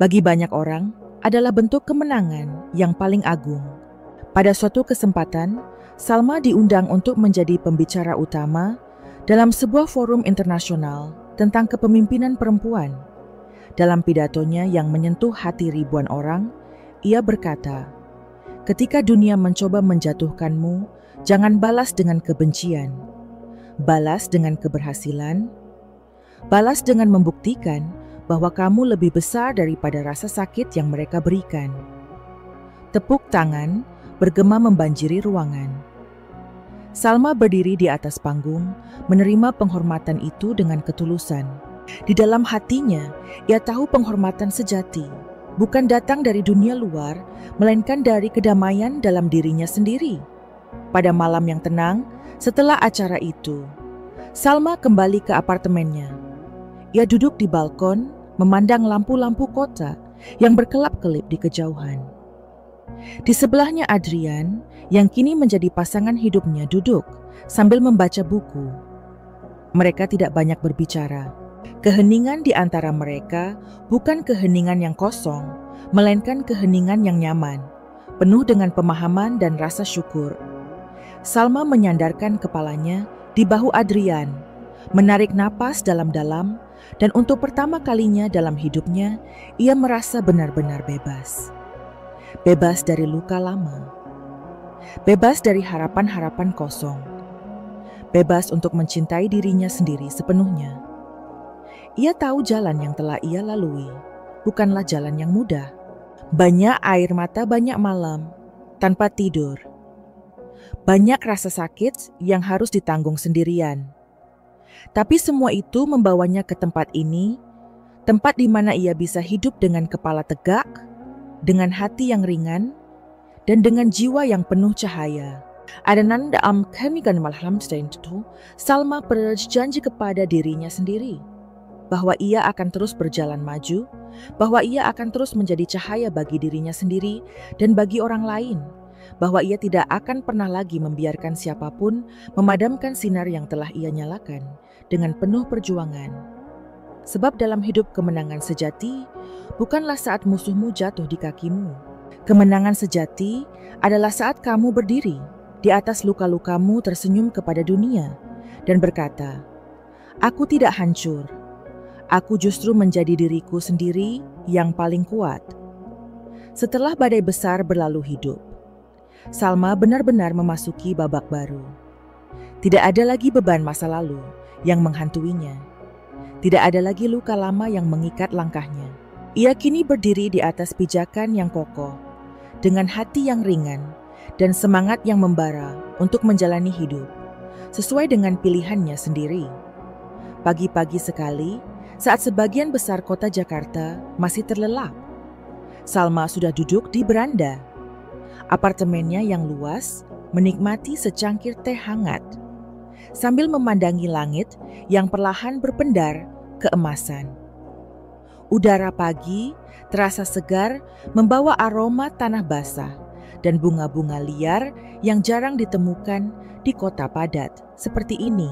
Bagi banyak orang, adalah bentuk kemenangan yang paling agung. Pada suatu kesempatan, Salma diundang untuk menjadi pembicara utama dalam sebuah forum internasional tentang kepemimpinan perempuan. Dalam pidatonya yang menyentuh hati ribuan orang, ia berkata, "Ketika dunia mencoba menjatuhkanmu, jangan balas dengan kebencian. Balas dengan keberhasilan. Balas dengan membuktikan bahwa kamu lebih besar daripada rasa sakit yang mereka berikan." Tepuk tangan bergema membanjiri ruangan. Salma berdiri di atas panggung, menerima penghormatan itu dengan ketulusan. Di dalam hatinya, ia tahu penghormatan sejati bukan datang dari dunia luar, melainkan dari kedamaian dalam dirinya sendiri. Pada malam yang tenang, setelah acara itu, Salma kembali ke apartemennya. Ia duduk di balkon, memandang lampu-lampu kota yang berkelap-kelip di kejauhan. Di sebelahnya Adrian, yang kini menjadi pasangan hidupnya, duduk sambil membaca buku. Mereka tidak banyak berbicara. Keheningan di antara mereka bukan keheningan yang kosong, melainkan keheningan yang nyaman, penuh dengan pemahaman dan rasa syukur. Salma menyandarkan kepalanya di bahu Adrian, menarik napas dalam-dalam, dan untuk pertama kalinya dalam hidupnya, ia merasa benar-benar bebas. Bebas dari luka lama. Bebas dari harapan-harapan kosong. Bebas untuk mencintai dirinya sendiri sepenuhnya. Ia tahu jalan yang telah ia lalui bukanlah jalan yang mudah. Banyak air mata, banyak malam tanpa tidur. Banyak rasa sakit yang harus ditanggung sendirian. Tapi semua itu membawanya ke tempat ini, tempat di mana ia bisa hidup dengan kepala tegak, dengan hati yang ringan, dan dengan jiwa yang penuh cahaya. Adenan dalam kemikan malam itu, Salma berjanji kepada dirinya sendiri bahwa ia akan terus berjalan maju, bahwa ia akan terus menjadi cahaya bagi dirinya sendiri dan bagi orang lain, bahwa ia tidak akan pernah lagi membiarkan siapapun memadamkan sinar yang telah ia nyalakan dengan penuh perjuangan. Sebab dalam hidup kemenangan sejati bukanlah saat musuhmu jatuh di kakimu. Kemenangan sejati adalah saat kamu berdiri di atas luka-lukamu, tersenyum kepada dunia dan berkata, "Aku tidak hancur. Aku justru menjadi diriku sendiri yang paling kuat." Setelah badai besar berlalu hidup, Salma benar-benar memasuki babak baru. Tidak ada lagi beban masa lalu yang menghantuinya. Tidak ada lagi luka lama yang mengikat langkahnya. Ia kini berdiri di atas pijakan yang kokoh, dengan hati yang ringan dan semangat yang membara untuk menjalani hidup, sesuai dengan pilihannya sendiri. Pagi-pagi sekali, saat sebagian besar kota Jakarta masih terlelap, Salma sudah duduk di beranda. Apartemennya yang luas menikmati secangkir teh hangat, sambil memandangi langit yang perlahan berpendar keemasan. Udara pagi terasa segar, membawa aroma tanah basah dan bunga-bunga liar yang jarang ditemukan di kota padat seperti ini.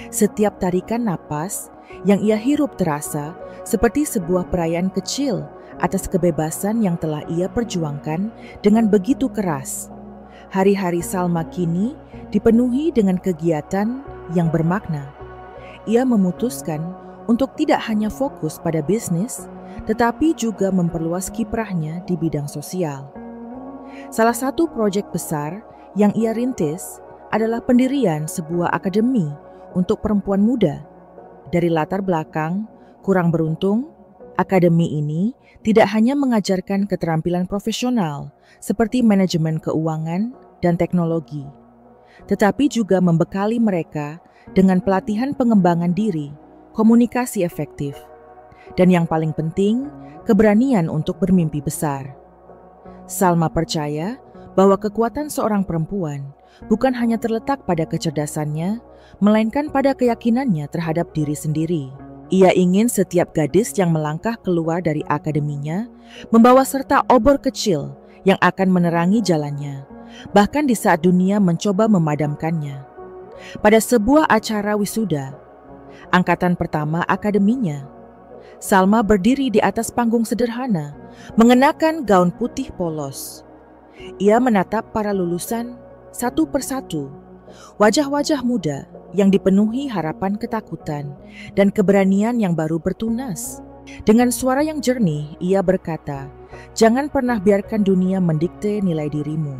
Setiap tarikan napas yang ia hirup terasa seperti sebuah perayaan kecil atas kebebasan yang telah ia perjuangkan dengan begitu keras. Hari-hari Salma kini dipenuhi dengan kegiatan yang bermakna. Ia memutuskan untuk tidak hanya fokus pada bisnis, tetapi juga memperluas kiprahnya di bidang sosial. Salah satu proyek besar yang ia rintis adalah pendirian sebuah akademi untuk perempuan muda. Dari latar belakang kurang beruntung, akademi ini tidak hanya mengajarkan keterampilan profesional seperti manajemen keuangan dan teknologi, tetapi juga membekali mereka dengan pelatihan pengembangan diri, komunikasi efektif, dan yang paling penting, keberanian untuk bermimpi besar. Salma percaya bahwa kekuatan seorang perempuan bukan hanya terletak pada kecerdasannya, melainkan pada keyakinannya terhadap diri sendiri. Ia ingin setiap gadis yang melangkah keluar dari akademinya membawa serta obor kecil yang akan menerangi jalannya, bahkan di saat dunia mencoba memadamkannya. Pada sebuah acara wisuda, angkatan pertama akademinya, Salma berdiri di atas panggung sederhana, mengenakan gaun putih polos. Ia menatap para lulusan satu persatu, wajah-wajah muda yang dipenuhi harapan ketakutan dan keberanian yang baru bertunas. Dengan suara yang jernih, ia berkata, "Jangan pernah biarkan dunia mendikte nilai dirimu.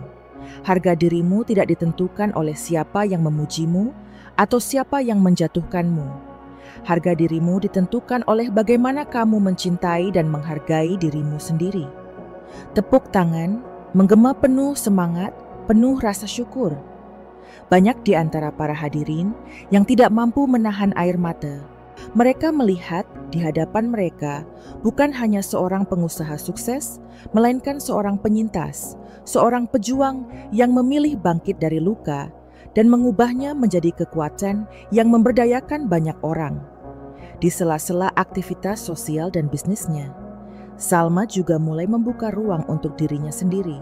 Harga dirimu tidak ditentukan oleh siapa yang memujimu atau siapa yang menjatuhkanmu. Harga dirimu ditentukan oleh bagaimana kamu mencintai dan menghargai dirimu sendiri." Tepuk tangan menggema penuh semangat, penuh rasa syukur. Banyak di antara para hadirin yang tidak mampu menahan air mata. Mereka melihat di hadapan mereka bukan hanya seorang pengusaha sukses, melainkan seorang penyintas, seorang pejuang yang memilih bangkit dari luka dan mengubahnya menjadi kekuatan yang memberdayakan banyak orang. Di sela-sela aktivitas sosial dan bisnisnya, Salma juga mulai membuka ruang untuk dirinya sendiri.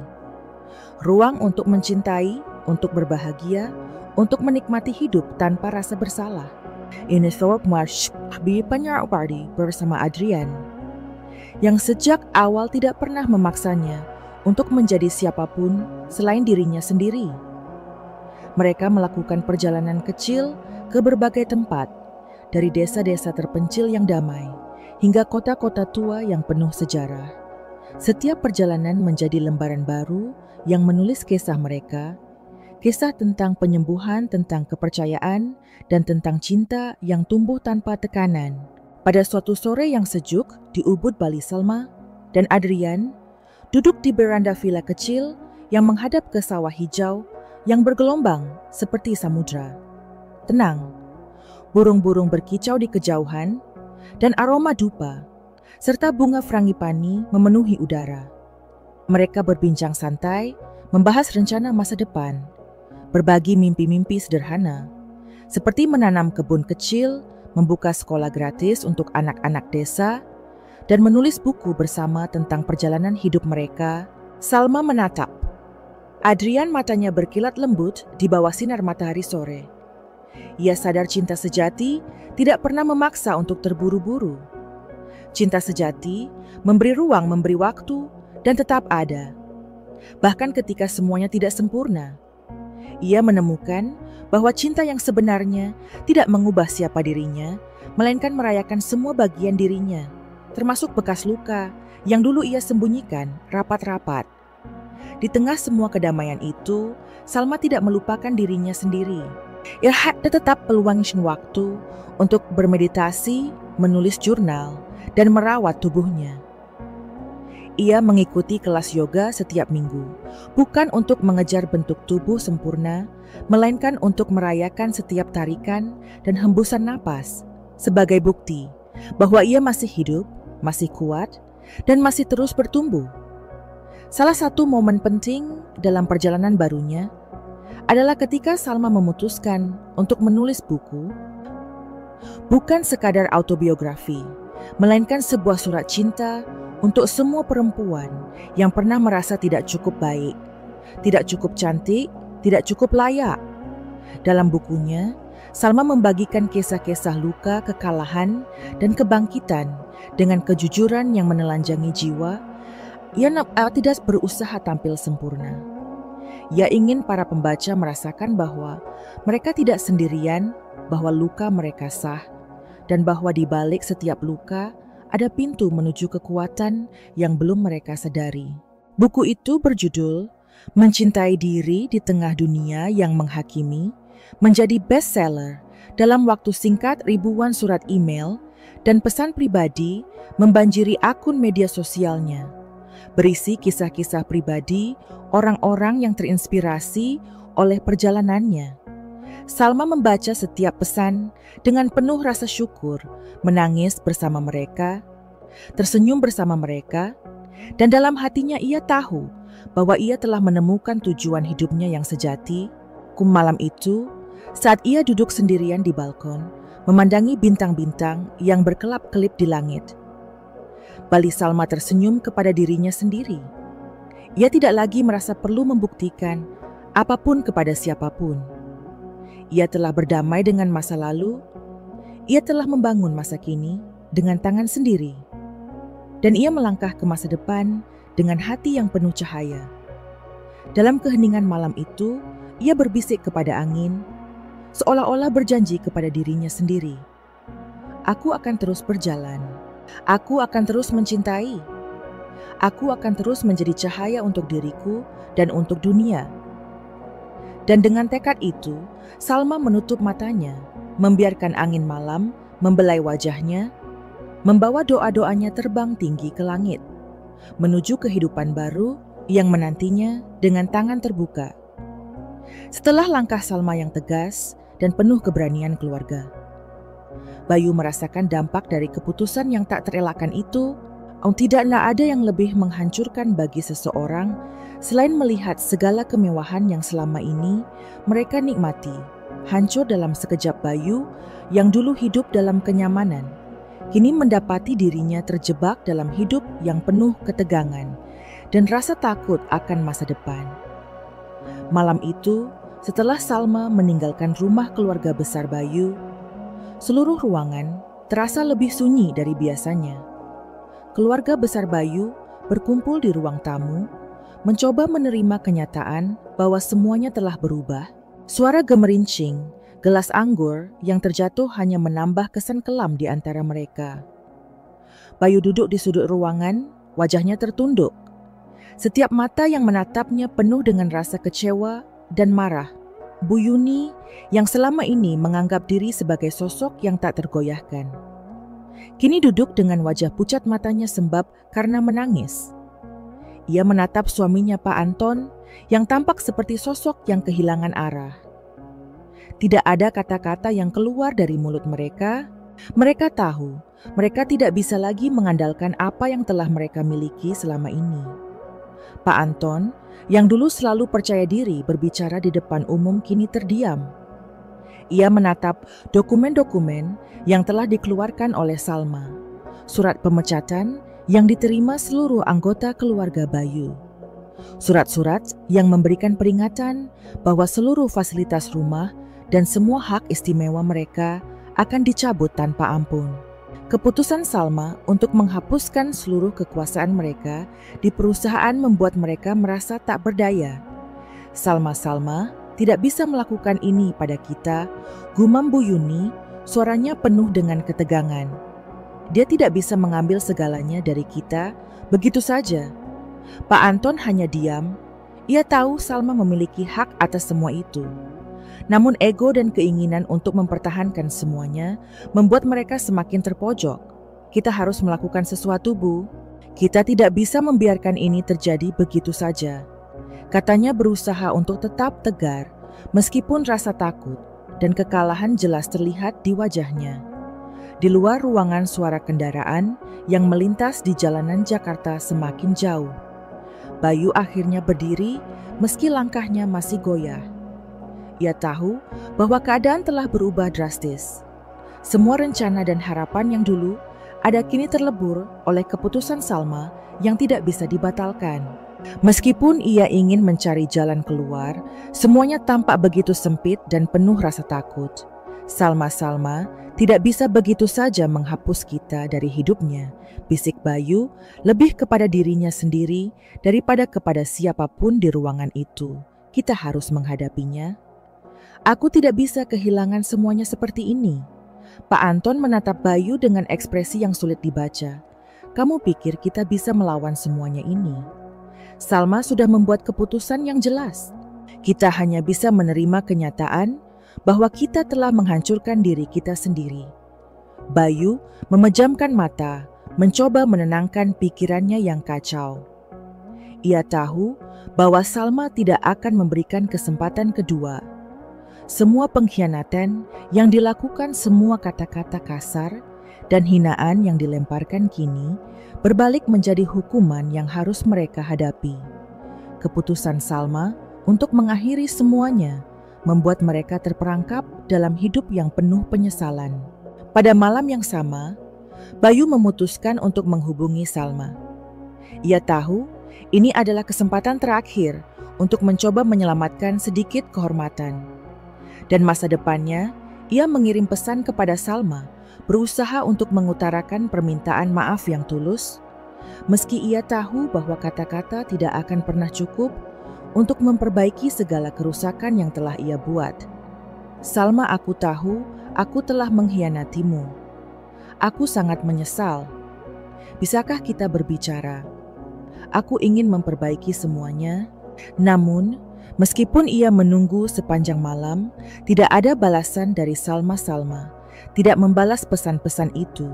Ruang untuk mencintai, untuk berbahagia, untuk menikmati hidup tanpa rasa bersalah. Ini Thorpe Marsh di Penyer Party bersama Adrian, yang sejak awal tidak pernah memaksanya untuk menjadi siapapun selain dirinya sendiri. Mereka melakukan perjalanan kecil ke berbagai tempat, dari desa-desa terpencil yang damai hingga kota-kota tua yang penuh sejarah. Setiap perjalanan menjadi lembaran baru yang menulis kisah mereka, kisah tentang penyembuhan, tentang kepercayaan, dan tentang cinta yang tumbuh tanpa tekanan. Pada suatu sore yang sejuk di Ubud, Bali, Salma dan Adrian duduk di beranda villa kecil yang menghadap ke sawah hijau yang bergelombang seperti samudra. Tenang, burung-burung berkicau di kejauhan, dan aroma dupa serta bunga frangipani memenuhi udara. Mereka berbincang santai, membahas rencana masa depan, berbagi mimpi-mimpi sederhana, seperti menanam kebun kecil, membuka sekolah gratis untuk anak-anak desa, dan menulis buku bersama tentang perjalanan hidup mereka. Salma menatap. Adrian matanya berkilat lembut di bawah sinar matahari sore. Ia sadar cinta sejati tidak pernah memaksa untuk terburu-buru. Cinta sejati memberi ruang, memberi waktu, dan tetap ada. Bahkan ketika semuanya tidak sempurna, ia menemukan bahwa cinta yang sebenarnya tidak mengubah siapa dirinya, melainkan merayakan semua bagian dirinya, termasuk bekas luka yang dulu ia sembunyikan rapat-rapat. Di tengah semua kedamaian itu, Salma tidak melupakan dirinya sendiri. Ia ada tetap peluang waktu untuk bermeditasi, menulis jurnal, dan merawat tubuhnya. Ia mengikuti kelas yoga setiap minggu, bukan untuk mengejar bentuk tubuh sempurna, melainkan untuk merayakan setiap tarikan dan hembusan napas sebagai bukti bahwa ia masih hidup, masih kuat, dan masih terus bertumbuh. Salah satu momen penting dalam perjalanan barunya adalah ketika Salma memutuskan untuk menulis buku, bukan sekadar autobiografi, melainkan sebuah surat cinta untuk semua perempuan yang pernah merasa tidak cukup baik, tidak cukup cantik, tidak cukup layak. Dalam bukunya, Salma membagikan kisah-kisah luka, kekalahan, dan kebangkitan dengan kejujuran yang menelanjangi jiwa. Ia tidak berusaha tampil sempurna. Ia ingin para pembaca merasakan bahwa mereka tidak sendirian, bahwa luka mereka sah, dan bahwa di balik setiap luka ada pintu menuju kekuatan yang belum mereka sadari. Buku itu berjudul Mencintai Diri di Tengah Dunia yang Menghakimi, menjadi bestseller. Dalam waktu singkat, ribuan surat email dan pesan pribadi membanjiri akun media sosialnya, berisi kisah-kisah pribadi orang-orang yang terinspirasi oleh perjalanannya. Salma membaca setiap pesan dengan penuh rasa syukur, menangis bersama mereka, tersenyum bersama mereka, dan dalam hatinya ia tahu bahwa ia telah menemukan tujuan hidupnya yang sejati. Malam itu, saat ia duduk sendirian di balkon, memandangi bintang-bintang yang berkelap-kelip di langit, Bali Salma tersenyum kepada dirinya sendiri. Ia tidak lagi merasa perlu membuktikan apapun kepada siapapun. Ia telah berdamai dengan masa lalu. Ia telah membangun masa kini dengan tangan sendiri. Dan ia melangkah ke masa depan dengan hati yang penuh cahaya. Dalam keheningan malam itu, ia berbisik kepada angin, seolah-olah berjanji kepada dirinya sendiri. Aku akan terus berjalan. Aku akan terus mencintai. Aku akan terus menjadi cahaya untuk diriku dan untuk dunia. Dan dengan tekad itu, Salma menutup matanya, membiarkan angin malam membelai wajahnya, membawa doa-doanya terbang tinggi ke langit, menuju kehidupan baru yang menantinya dengan tangan terbuka. Setelah langkah Salma yang tegas dan penuh keberanian keluarga, Bayu merasakan dampak dari keputusan yang tak terelakkan itu. Tidaklah ada yang lebih menghancurkan bagi seseorang selain melihat segala kemewahan yang selama ini mereka nikmati hancur dalam sekejap. Bayu yang dulu hidup dalam kenyamanan, kini mendapati dirinya terjebak dalam hidup yang penuh ketegangan dan rasa takut akan masa depan. Malam itu, setelah Salma meninggalkan rumah keluarga besar Bayu, seluruh ruangan terasa lebih sunyi dari biasanya. Keluarga besar Bayu berkumpul di ruang tamu, mencoba menerima kenyataan bahwa semuanya telah berubah. Suara gemerincing gelas anggur yang terjatuh hanya menambah kesan kelam di antara mereka. Bayu duduk di sudut ruangan, wajahnya tertunduk. Setiap mata yang menatapnya penuh dengan rasa kecewa dan marah. Bu Yuni yang selama ini menganggap diri sebagai sosok yang tak tergoyahkan, kini duduk dengan wajah pucat matanya sembab karena menangis. Ia menatap suaminya Pak Anton yang tampak seperti sosok yang kehilangan arah. Tidak ada kata-kata yang keluar dari mulut mereka. Mereka tahu mereka tidak bisa lagi mengandalkan apa yang telah mereka miliki selama ini. Pak Anton yang dulu selalu percaya diri berbicara di depan umum kini terdiam. Ia menatap dokumen-dokumen yang telah dikeluarkan oleh Salma, surat pemecatan yang diterima seluruh anggota keluarga Bayu, surat-surat yang memberikan peringatan bahwa seluruh fasilitas rumah dan semua hak istimewa mereka akan dicabut tanpa ampun. Keputusan Salma untuk menghapuskan seluruh kekuasaan mereka di perusahaan membuat mereka merasa tak berdaya. Salma tidak bisa melakukan ini pada kita, gumam Bu Yuni, suaranya penuh dengan ketegangan. Dia tidak bisa mengambil segalanya dari kita begitu saja. Pak Anton hanya diam. Ia tahu Salma memiliki hak atas semua itu. Namun ego dan keinginan untuk mempertahankan semuanya membuat mereka semakin terpojok. Kita harus melakukan sesuatu, Bu. Kita tidak bisa membiarkan ini terjadi begitu saja. Katanya berusaha untuk tetap tegar, meskipun rasa takut dan kekalahan jelas terlihat di wajahnya. Di luar ruangan, suara kendaraan yang melintas di jalanan Jakarta semakin jauh. Bayu akhirnya berdiri meski langkahnya masih goyah. Ia tahu bahwa keadaan telah berubah drastis. Semua rencana dan harapan yang dulu ada kini terlebur oleh keputusan Salma yang tidak bisa dibatalkan. Meskipun ia ingin mencari jalan keluar, semuanya tampak begitu sempit dan penuh rasa takut. Salma tidak bisa begitu saja menghapus kita dari hidupnya, bisik Bayu, lebih kepada dirinya sendiri daripada kepada siapapun di ruangan itu. Kita harus menghadapinya. Aku tidak bisa kehilangan semuanya seperti ini. Pak Anton menatap Bayu dengan ekspresi yang sulit dibaca. Kamu pikir kita bisa melawan semuanya ini? Salma sudah membuat keputusan yang jelas. Kita hanya bisa menerima kenyataan bahwa kita telah menghancurkan diri kita sendiri. Bayu memejamkan mata, mencoba menenangkan pikirannya yang kacau. Ia tahu bahwa Salma tidak akan memberikan kesempatan kedua. Semua pengkhianatan yang dilakukan, semua kata-kata kasar dan hinaan yang dilemparkan kini berbalik menjadi hukuman yang harus mereka hadapi. Keputusan Salma untuk mengakhiri semuanya membuat mereka terperangkap dalam hidup yang penuh penyesalan. Pada malam yang sama, Bayu memutuskan untuk menghubungi Salma. Ia tahu ini adalah kesempatan terakhir untuk mencoba menyelamatkan sedikit kehormatan. Dan masa depannya, ia mengirim pesan kepada Salma, berusaha untuk mengutarakan permintaan maaf yang tulus, meski ia tahu bahwa kata-kata tidak akan pernah cukup untuk memperbaiki segala kerusakan yang telah ia buat. Salma, aku tahu aku telah mengkhianatimu. Aku sangat menyesal. Bisakah kita berbicara? Aku ingin memperbaiki semuanya, namun meskipun ia menunggu sepanjang malam, tidak ada balasan dari Salma tidak membalas pesan-pesan itu.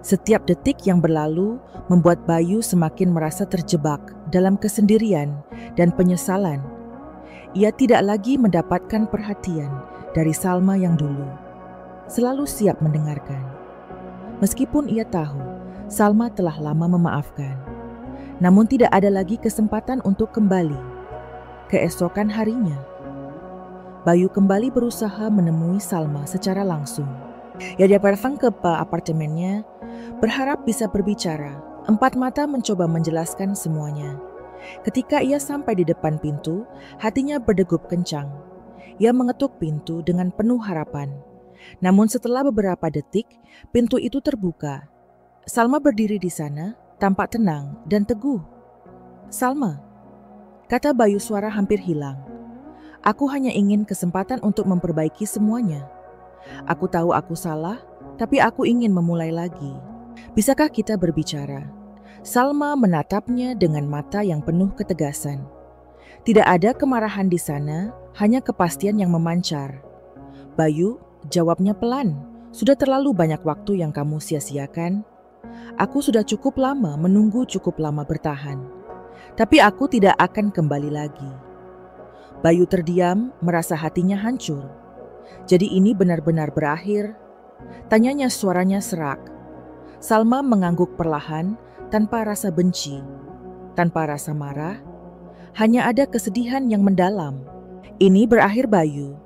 Setiap detik yang berlalu membuat Bayu semakin merasa terjebak dalam kesendirian dan penyesalan. Ia tidak lagi mendapatkan perhatian dari Salma yang dulu selalu siap mendengarkan. Meskipun ia tahu Salma telah lama memaafkan, namun tidak ada lagi kesempatan untuk kembali. Keesokan harinya, Bayu kembali berusaha menemui Salma secara langsung. Ia datang ke apartemennya, berharap bisa berbicara. Empat mata mencoba menjelaskan semuanya. Ketika ia sampai di depan pintu, hatinya berdegup kencang. Ia mengetuk pintu dengan penuh harapan. Namun setelah beberapa detik, pintu itu terbuka. Salma berdiri di sana, tampak tenang dan teguh. "Salma," kata Bayu, suara hampir hilang. "Aku hanya ingin kesempatan untuk memperbaiki semuanya. Aku tahu aku salah, tapi aku ingin memulai lagi. Bisakah kita berbicara?" Salma menatapnya dengan mata yang penuh ketegasan. Tidak ada kemarahan di sana, hanya kepastian yang memancar. "Bayu," jawabnya pelan, "sudah terlalu banyak waktu yang kamu sia-siakan. Aku sudah cukup lama menunggu, cukup lama bertahan. Tapi aku tidak akan kembali lagi." Bayu terdiam, merasa hatinya hancur. Jadi ini benar-benar berakhir? Tanyanya, suaranya serak. Salma mengangguk perlahan, tanpa rasa benci, tanpa rasa marah. Hanya ada kesedihan yang mendalam. "Ini berakhir, Bayu.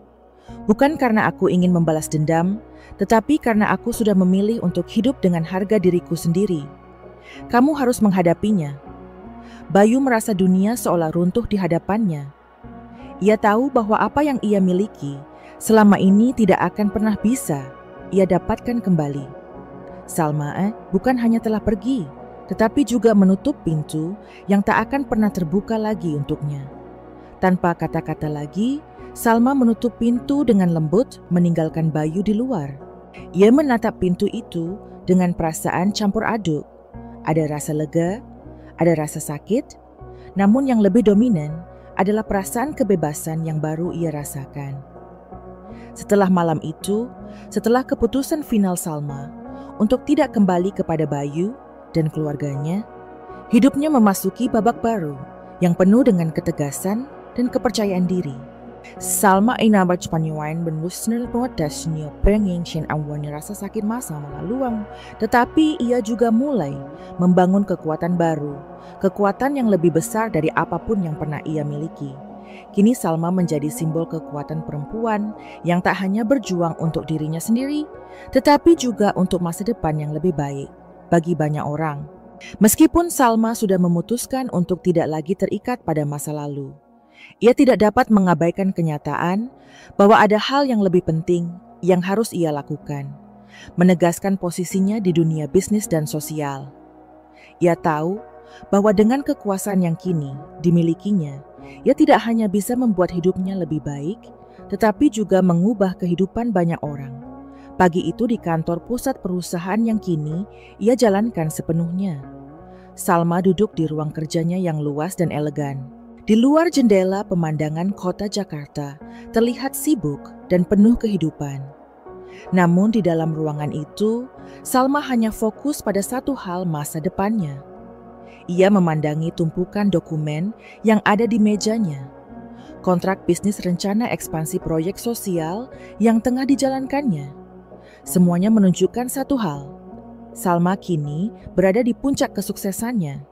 Bukan karena aku ingin membalas dendam, tetapi karena aku sudah memilih untuk hidup dengan harga diriku sendiri. Kamu harus menghadapinya." Bayu merasa dunia seolah runtuh di hadapannya. Ia tahu bahwa apa yang ia miliki selama ini tidak akan pernah bisa ia dapatkan kembali. Salma bukan hanya telah pergi, tetapi juga menutup pintu yang tak akan pernah terbuka lagi untuknya. Tanpa kata-kata lagi, Salma menutup pintu dengan lembut, meninggalkan Bayu di luar. Ia menatap pintu itu dengan perasaan campur aduk. Ada rasa lega, ada rasa sakit, namun yang lebih dominan adalah perasaan kebebasan yang baru ia rasakan. Setelah malam itu, setelah keputusan final Salma untuk tidak kembali kepada Bayu dan keluarganya, hidupnya memasuki babak baru yang penuh dengan ketegasan dan kepercayaan diri. Salma inabat panyuain benusnel protasnya penging shin awalnya rasa sakit masa melaluang, tetapi ia juga mulai membangun kekuatan baru, kekuatan yang lebih besar dari apapun yang pernah ia miliki. Kini Salma menjadi simbol kekuatan perempuan yang tak hanya berjuang untuk dirinya sendiri, tetapi juga untuk masa depan yang lebih baik bagi banyak orang. Meskipun Salma sudah memutuskan untuk tidak lagi terikat pada masa lalu, ia tidak dapat mengabaikan kenyataan bahwa ada hal yang lebih penting yang harus ia lakukan, menegaskan posisinya di dunia bisnis dan sosial. Ia tahu bahwa dengan kekuasaan yang kini dimilikinya, ia tidak hanya bisa membuat hidupnya lebih baik, tetapi juga mengubah kehidupan banyak orang. Pagi itu di kantor pusat perusahaan yang kini ia jalankan sepenuhnya. Salma duduk di ruang kerjanya yang luas dan elegan. Di luar jendela, pemandangan kota Jakarta terlihat sibuk dan penuh kehidupan. Namun di dalam ruangan itu, Salma hanya fokus pada satu hal, masa depannya. Ia memandangi tumpukan dokumen yang ada di mejanya. Kontrak bisnis rencana ekspansi proyek sosial yang tengah dijalankannya. Semuanya menunjukkan satu hal. Salma kini berada di puncak kesuksesannya.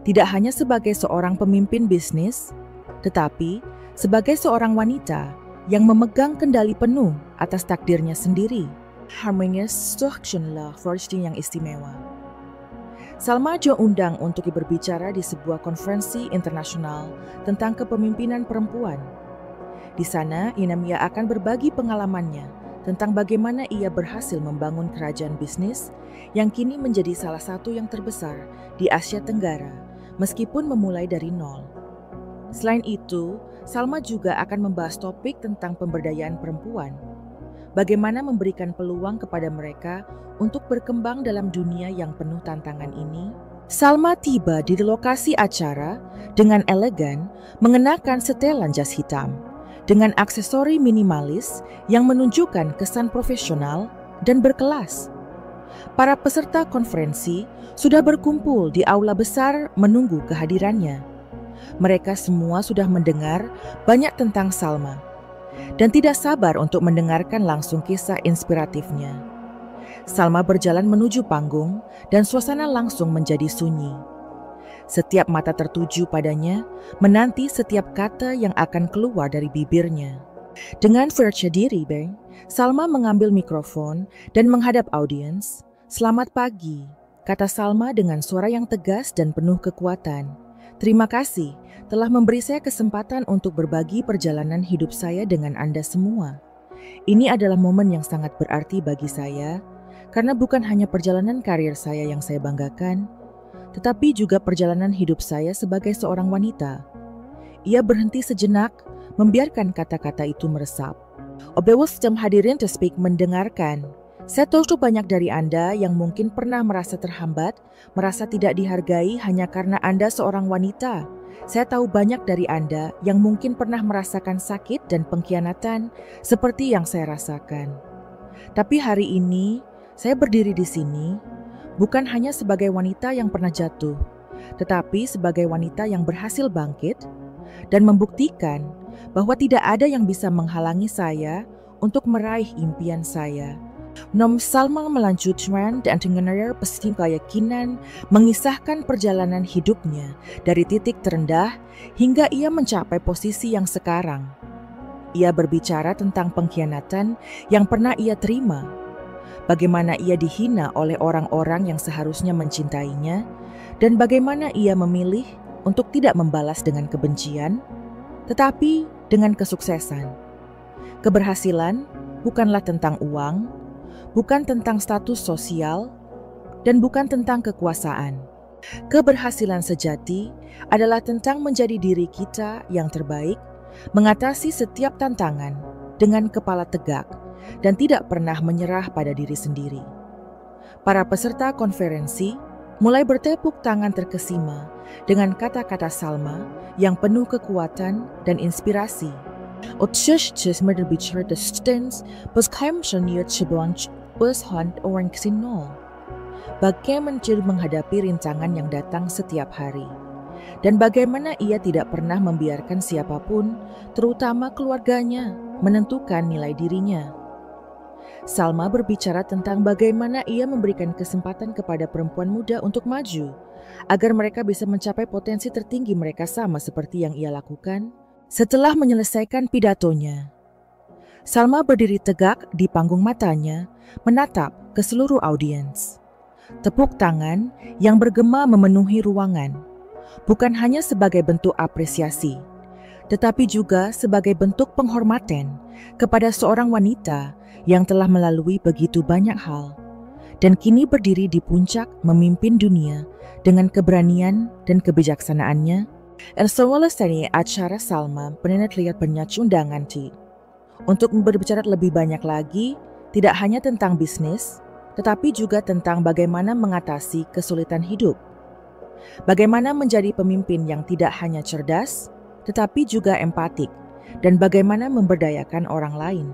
Tidak hanya sebagai seorang pemimpin bisnis, tetapi sebagai seorang wanita yang memegang kendali penuh atas takdirnya sendiri. Harmonious Structurelah Fortune yang istimewa. Salma diundang untuk berbicara di sebuah konferensi internasional tentang kepemimpinan perempuan. Di sana, Inamia akan berbagi pengalamannya tentang bagaimana ia berhasil membangun kerajaan bisnis yang kini menjadi salah satu yang terbesar di Asia Tenggara, meskipun memulai dari nol. Selain itu, Salma juga akan membahas topik tentang pemberdayaan perempuan. Bagaimana memberikan peluang kepada mereka untuk berkembang dalam dunia yang penuh tantangan ini. Salma tiba di lokasi acara dengan elegan mengenakan setelan jas hitam, dengan aksesori minimalis yang menunjukkan kesan profesional dan berkelas. Para peserta konferensi sudah berkumpul di aula besar menunggu kehadirannya. Mereka semua sudah mendengar banyak tentang Salma dan tidak sabar untuk mendengarkan langsung kisah inspiratifnya. Salma berjalan menuju panggung dan suasana langsung menjadi sunyi. Setiap mata tertuju padanya, menanti setiap kata yang akan keluar dari bibirnya. Dengan percaya diri, Salma mengambil mikrofon dan menghadap audiens. "Selamat pagi," kata Salma dengan suara yang tegas dan penuh kekuatan. "Terima kasih telah memberi saya kesempatan untuk berbagi perjalanan hidup saya dengan Anda semua. Ini adalah momen yang sangat berarti bagi saya, karena bukan hanya perjalanan karir saya yang saya banggakan, tetapi juga perjalanan hidup saya sebagai seorang wanita." Ia berhenti sejenak, membiarkan kata-kata itu meresap. Obewustem hadirin to speak mendengarkan. Saya tahu banyak dari Anda yang mungkin pernah merasa terhambat, merasa tidak dihargai hanya karena Anda seorang wanita. Saya tahu banyak dari Anda yang mungkin pernah merasakan sakit dan pengkhianatan seperti yang saya rasakan. Tapi hari ini, saya berdiri di sini bukan hanya sebagai wanita yang pernah jatuh, tetapi sebagai wanita yang berhasil bangkit dan membuktikan bahwa tidak ada yang bisa menghalangi saya untuk meraih impian saya. Nom Salma melanjutkan dan dengan pasti keyakinan mengisahkan perjalanan hidupnya dari titik terendah hingga ia mencapai posisi yang sekarang. Ia berbicara tentang pengkhianatan yang pernah ia terima, bagaimana ia dihina oleh orang-orang yang seharusnya mencintainya, dan bagaimana ia memilih untuk tidak membalas dengan kebencian, tetapi dengan kesuksesan. Keberhasilan bukanlah tentang uang, bukan tentang status sosial, dan bukan tentang kekuasaan. Keberhasilan sejati adalah tentang menjadi diri kita yang terbaik, mengatasi setiap tantangan dengan kepala tegak, dan tidak pernah menyerah pada diri sendiri. Para peserta konferensi mulai bertepuk tangan terkesima dengan kata-kata Salma yang penuh kekuatan dan inspirasi. Bagaimana menghadapi rintangan yang datang setiap hari, dan bagaimana ia tidak pernah membiarkan siapapun, terutama keluarganya, menentukan nilai dirinya. Salma berbicara tentang bagaimana ia memberikan kesempatan kepada perempuan muda untuk maju, agar mereka bisa mencapai potensi tertinggi mereka sama seperti yang ia lakukan. Setelah menyelesaikan pidatonya, Salma berdiri tegak di panggung, matanya menatap ke seluruh audiens. Tepuk tangan yang bergema memenuhi ruangan, bukan hanya sebagai bentuk apresiasi, tetapi juga sebagai bentuk penghormatan kepada seorang wanita yang telah melalui begitu banyak hal, dan kini berdiri di puncak memimpin dunia dengan keberanian dan kebijaksanaannya. Selesai acara Salma benar terlihat banyak undangan untuk berbicara lebih banyak lagi, tidak hanya tentang bisnis, tetapi juga tentang bagaimana mengatasi kesulitan hidup. Bagaimana menjadi pemimpin yang tidak hanya cerdas, tetapi juga empatik, dan bagaimana memberdayakan orang lain.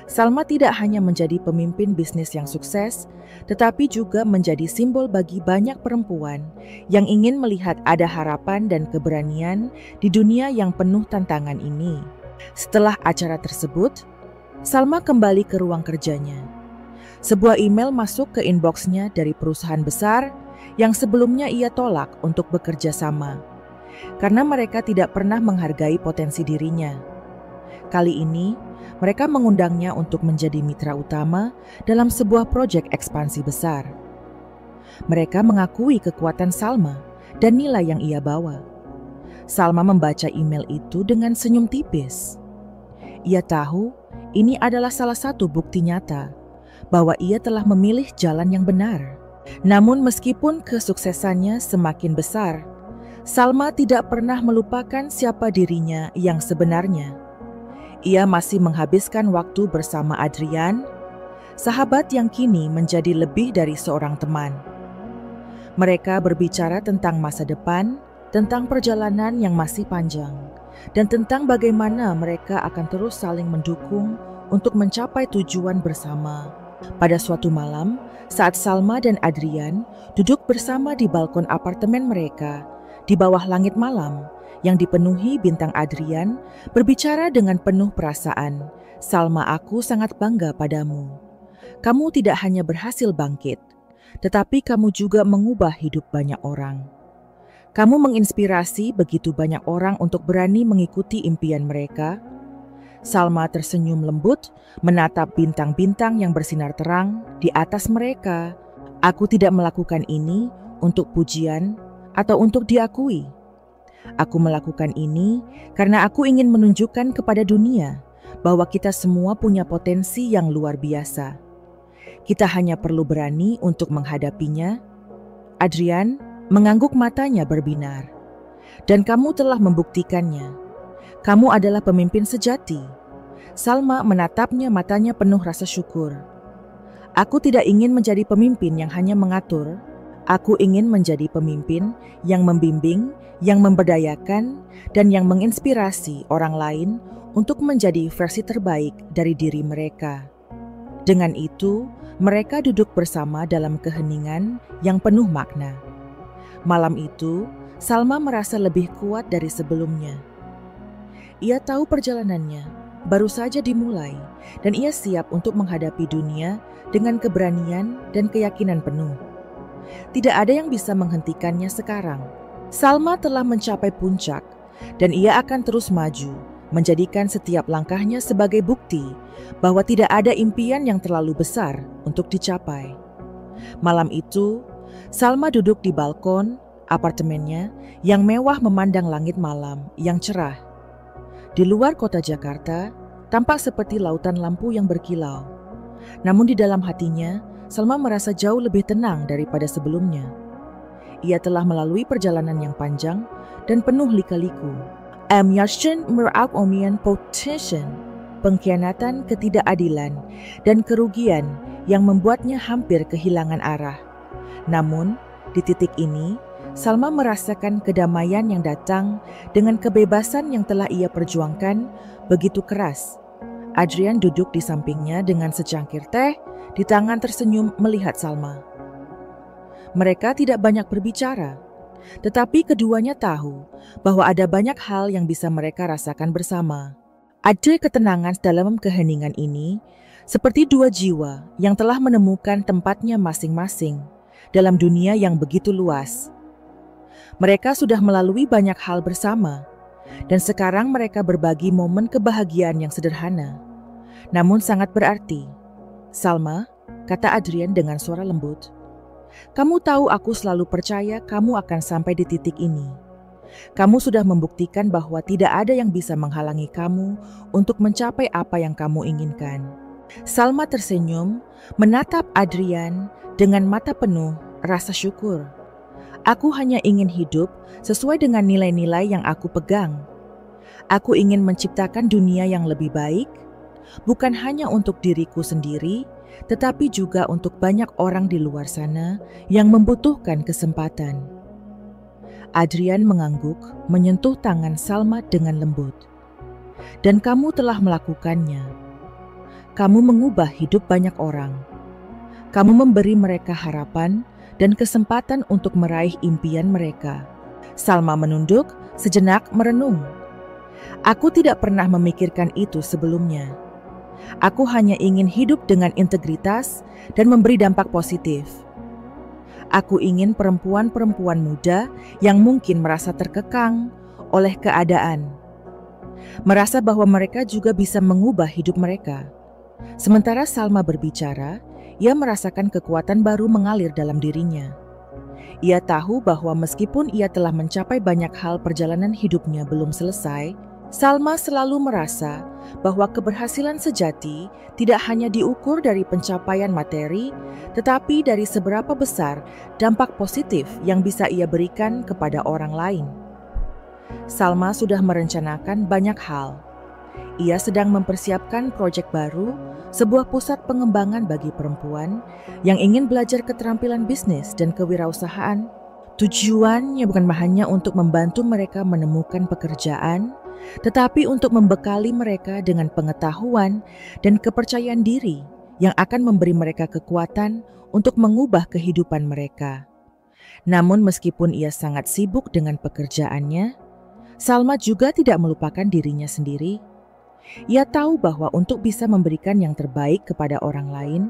Salma tidak hanya menjadi pemimpin bisnis yang sukses, tetapi juga menjadi simbol bagi banyak perempuan yang ingin melihat ada harapan dan keberanian di dunia yang penuh tantangan ini. Setelah acara tersebut, Salma kembali ke ruang kerjanya. Sebuah email masuk ke inboxnya dari perusahaan besar yang sebelumnya ia tolak untuk bekerja sama, karena mereka tidak pernah menghargai potensi dirinya. Kali ini, mereka mengundangnya untuk menjadi mitra utama dalam sebuah proyek ekspansi besar. Mereka mengakui kekuatan Salma dan nilai yang ia bawa. Salma membaca email itu dengan senyum tipis. Ia tahu ini adalah salah satu bukti nyata bahwa ia telah memilih jalan yang benar. Namun meskipun kesuksesannya semakin besar, Salma tidak pernah melupakan siapa dirinya yang sebenarnya. Ia masih menghabiskan waktu bersama Adrian, sahabat yang kini menjadi lebih dari seorang teman. Mereka berbicara tentang masa depan, tentang perjalanan yang masih panjang, dan tentang bagaimana mereka akan terus saling mendukung untuk mencapai tujuan bersama. Pada suatu malam, saat Salma dan Adrian duduk bersama di balkon apartemen mereka, di bawah langit malam yang dipenuhi bintang, Adrian berbicara dengan penuh perasaan. "Salma, aku sangat bangga padamu. Kamu tidak hanya berhasil bangkit, tetapi kamu juga mengubah hidup banyak orang. Kamu menginspirasi begitu banyak orang untuk berani mengikuti impian mereka." Salma tersenyum lembut, menatap bintang-bintang yang bersinar terang di atas mereka. "Aku tidak melakukan ini untuk pujian atau untuk diakui. Aku melakukan ini karena aku ingin menunjukkan kepada dunia bahwa kita semua punya potensi yang luar biasa. Kita hanya perlu berani untuk menghadapinya." Adrian mengangguk, matanya berbinar. "Dan kamu telah membuktikannya. Kamu adalah pemimpin sejati." Salma menatapnya, matanya penuh rasa syukur. "Aku tidak ingin menjadi pemimpin yang hanya mengatur. Aku ingin menjadi pemimpin yang membimbing, yang memberdayakan, dan yang menginspirasi orang lain untuk menjadi versi terbaik dari diri mereka." Dengan itu, mereka duduk bersama dalam keheningan yang penuh makna. Malam itu, Salma merasa lebih kuat dari sebelumnya. Ia tahu perjalanannya baru saja dimulai, dan ia siap untuk menghadapi dunia dengan keberanian dan keyakinan penuh. Tidak ada yang bisa menghentikannya sekarang. Salma telah mencapai puncak, dan ia akan terus maju, menjadikan setiap langkahnya sebagai bukti bahwa tidak ada impian yang terlalu besar untuk dicapai. Malam itu, Salma duduk di balkon apartemennya yang mewah, memandang langit malam yang cerah. Di luar kota Jakarta, tampak seperti lautan lampu yang berkilau. Namun di dalam hatinya, Salma merasa jauh lebih tenang daripada sebelumnya. Ia telah melalui perjalanan yang panjang dan penuh lika-liku. Yakin merakomian potential, pengkhianatan, ketidakadilan, dan kerugian yang membuatnya hampir kehilangan arah. Namun, di titik ini, Salma merasakan kedamaian yang datang dengan kebebasan yang telah ia perjuangkan begitu keras. Adrian duduk di sampingnya dengan secangkir teh di tangan, tersenyum melihat Salma. Mereka tidak banyak berbicara, tetapi keduanya tahu bahwa ada banyak hal yang bisa mereka rasakan bersama. Ada ketenangan dalam keheningan ini, seperti dua jiwa yang telah menemukan tempatnya masing-masing dalam dunia yang begitu luas. Mereka sudah melalui banyak hal bersama, dan sekarang mereka berbagi momen kebahagiaan yang sederhana, namun sangat berarti. "Salma," kata Adrian dengan suara lembut, Kamu tahu aku selalu percaya kamu akan sampai di titik ini. Kamu sudah membuktikan bahwa tidak ada yang bisa menghalangi kamu untuk mencapai apa yang kamu inginkan." Salma tersenyum, menatap Adrian dengan mata penuh rasa syukur. "Aku hanya ingin hidup sesuai dengan nilai-nilai yang aku pegang. Aku ingin menciptakan dunia yang lebih baik, bukan hanya untuk diriku sendiri, tetapi juga untuk banyak orang di luar sana yang membutuhkan kesempatan." Adrian mengangguk, menyentuh tangan Salma dengan lembut. "Dan kamu telah melakukannya. Kamu mengubah hidup banyak orang. Kamu memberi mereka harapan dan kesempatan untuk meraih impian mereka." Salma menunduk, sejenak merenung. "Aku tidak pernah memikirkan itu sebelumnya. Aku hanya ingin hidup dengan integritas dan memberi dampak positif. Aku ingin perempuan-perempuan muda yang mungkin merasa terkekang oleh keadaan, merasa bahwa mereka juga bisa mengubah hidup mereka." Sementara Salma berbicara, ia merasakan kekuatan baru mengalir dalam dirinya. Ia tahu bahwa meskipun ia telah mencapai banyak hal, perjalanan hidupnya belum selesai. Salma selalu merasa bahwa keberhasilan sejati tidak hanya diukur dari pencapaian materi, tetapi dari seberapa besar dampak positif yang bisa ia berikan kepada orang lain. Salma sudah merencanakan banyak hal. Ia sedang mempersiapkan proyek baru, sebuah pusat pengembangan bagi perempuan yang ingin belajar keterampilan bisnis dan kewirausahaan. Tujuannya bukan hanya untuk membantu mereka menemukan pekerjaan, tetapi untuk membekali mereka dengan pengetahuan dan kepercayaan diri yang akan memberi mereka kekuatan untuk mengubah kehidupan mereka. Namun meskipun ia sangat sibuk dengan pekerjaannya, Salma juga tidak melupakan dirinya sendiri. Ia tahu bahwa untuk bisa memberikan yang terbaik kepada orang lain,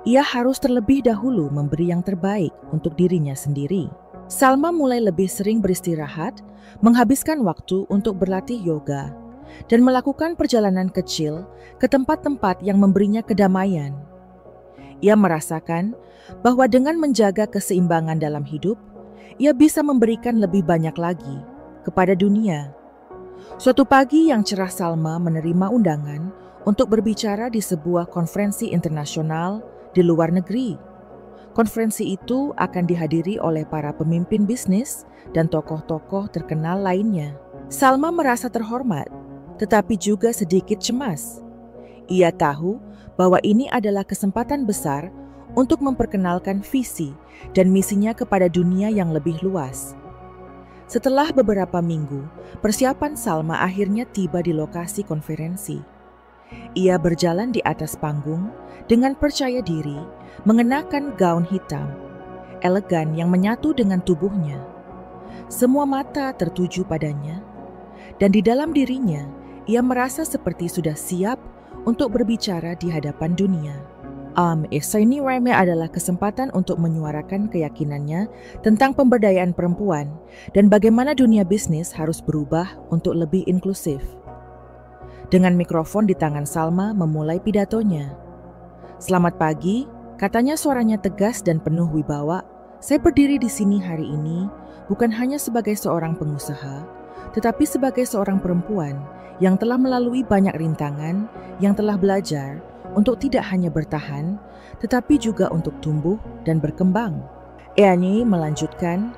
ia harus terlebih dahulu memberi yang terbaik untuk dirinya sendiri. Salma mulai lebih sering beristirahat, menghabiskan waktu untuk berlatih yoga, dan melakukan perjalanan kecil ke tempat-tempat yang memberinya kedamaian. Ia merasakan bahwa dengan menjaga keseimbangan dalam hidup, ia bisa memberikan lebih banyak lagi kepada dunia. Suatu pagi yang cerah, Salma menerima undangan untuk berbicara di sebuah konferensi internasional di luar negeri. Konferensi itu akan dihadiri oleh para pemimpin bisnis dan tokoh-tokoh terkenal lainnya. Salma merasa terhormat, tetapi juga sedikit cemas. Ia tahu bahwa ini adalah kesempatan besar untuk memperkenalkan visi dan misinya kepada dunia yang lebih luas. Setelah beberapa minggu, persiapan Salma akhirnya tiba di lokasi konferensi. Ia berjalan di atas panggung dengan percaya diri, mengenakan gaun hitam, elegan yang menyatu dengan tubuhnya. Semua mata tertuju padanya, dan di dalam dirinya, ia merasa seperti sudah siap untuk berbicara di hadapan dunia. Ini adalah kesempatan untuk menyuarakan keyakinannya tentang pemberdayaan perempuan dan bagaimana dunia bisnis harus berubah untuk lebih inklusif. Dengan mikrofon di tangan, Salma memulai pidatonya. "Selamat pagi," katanya, suaranya tegas dan penuh wibawa. "Saya berdiri di sini hari ini bukan hanya sebagai seorang pengusaha, tetapi sebagai seorang perempuan yang telah melalui banyak rintangan, yang telah belajar untuk tidak hanya bertahan, tetapi juga untuk tumbuh dan berkembang." Eani melanjutkan,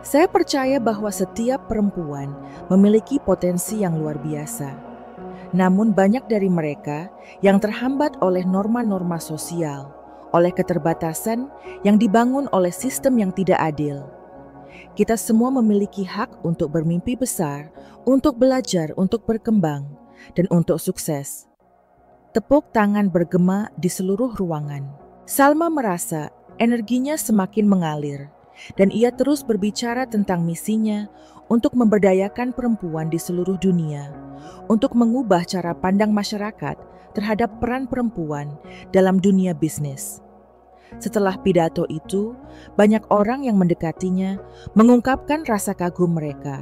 "Saya percaya bahwa setiap perempuan memiliki potensi yang luar biasa. Namun banyak dari mereka yang terhambat oleh norma-norma sosial, oleh keterbatasan yang dibangun oleh sistem yang tidak adil. Kita semua memiliki hak untuk bermimpi besar, untuk belajar, untuk berkembang, dan untuk sukses." Tepuk tangan bergema di seluruh ruangan. Salma merasa energinya semakin mengalir, dan ia terus berbicara tentang misinya untuk memberdayakan perempuan di seluruh dunia, untuk mengubah cara pandang masyarakat terhadap peran perempuan dalam dunia bisnis. Setelah pidato itu, banyak orang yang mendekatinya mengungkapkan rasa kagum mereka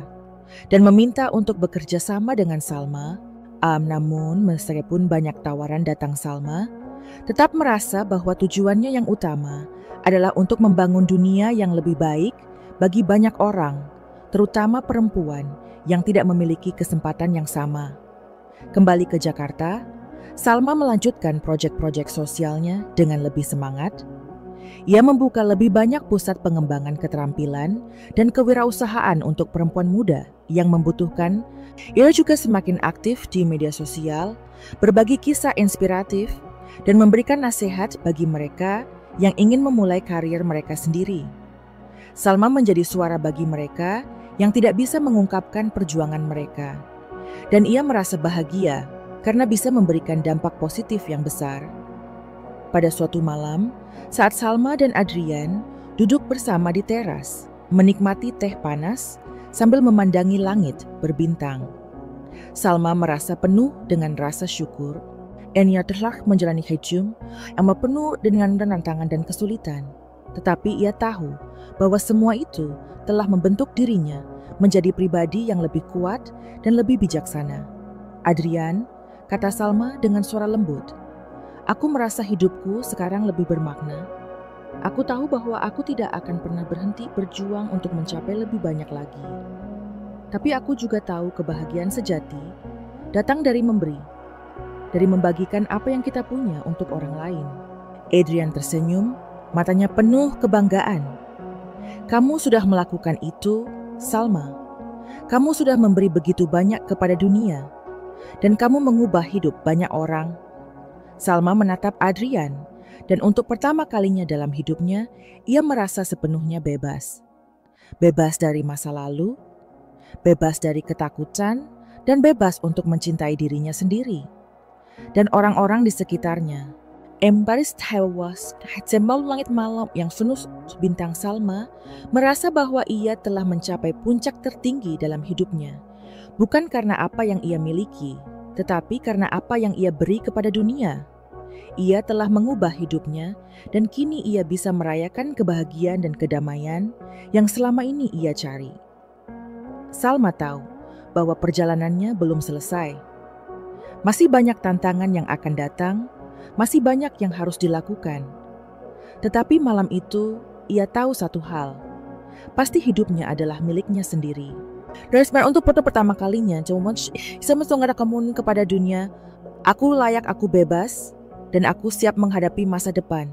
dan meminta untuk bekerja sama dengan Salma. Namun meskipun banyak tawaran datang Salma, tetap merasa bahwa tujuannya yang utama adalah untuk membangun dunia yang lebih baik bagi banyak orang, terutama perempuan yang tidak memiliki kesempatan yang sama. Kembali ke Jakarta, Salma melanjutkan proyek-proyek sosialnya dengan lebih semangat. Ia membuka lebih banyak pusat pengembangan keterampilan dan kewirausahaan untuk perempuan muda yang membutuhkan. Ia juga semakin aktif di media sosial, berbagi kisah inspiratif, dan memberikan nasihat bagi mereka yang ingin memulai karir mereka sendiri. Salma menjadi suara bagi mereka yang tidak bisa mengungkapkan perjuangan mereka. Dan ia merasa bahagia karena bisa memberikan dampak positif yang besar. Pada suatu malam, saat Salma dan Adrian duduk bersama di teras, menikmati teh panas sambil memandangi langit berbintang. Salma merasa penuh dengan rasa syukur. Ia telah menjalani hidup yang penuh dengan tantangan dan kesulitan. Tetapi ia tahu bahwa semua itu telah membentuk dirinya menjadi pribadi yang lebih kuat dan lebih bijaksana. Adrian, kata Salma dengan suara lembut, "Aku merasa hidupku sekarang lebih bermakna. Aku tahu bahwa aku tidak akan pernah berhenti berjuang untuk mencapai lebih banyak lagi. Tapi aku juga tahu kebahagiaan sejati datang dari memberi, dari membagikan apa yang kita punya untuk orang lain." Adrian tersenyum, matanya penuh kebanggaan. "Kamu sudah melakukan itu, Salma. Kamu sudah memberi begitu banyak kepada dunia, dan kamu mengubah hidup banyak orang." Salma menatap Adrian, dan untuk pertama kalinya dalam hidupnya, ia merasa sepenuhnya bebas. Bebas dari masa lalu, bebas dari ketakutan, dan bebas untuk mencintai dirinya sendiri. Dan orang-orang di sekitarnya. Embaris tewas, sembal langit malam yang penuh bintang. Salma merasa bahwa ia telah mencapai puncak tertinggi dalam hidupnya. Bukan karena apa yang ia miliki, tetapi karena apa yang ia beri kepada dunia. Ia telah mengubah hidupnya dan kini ia bisa merayakan kebahagiaan dan kedamaian yang selama ini ia cari. Salma tahu bahwa perjalanannya belum selesai. Masih banyak tantangan yang akan datang, masih banyak yang harus dilakukan. Tetapi malam itu ia tahu satu hal, pasti hidupnya adalah miliknya sendiri. Dan sebenarnya untuk pertama kalinya, saya mengatakan kepada dunia, aku layak, aku bebas, dan aku siap menghadapi masa depan.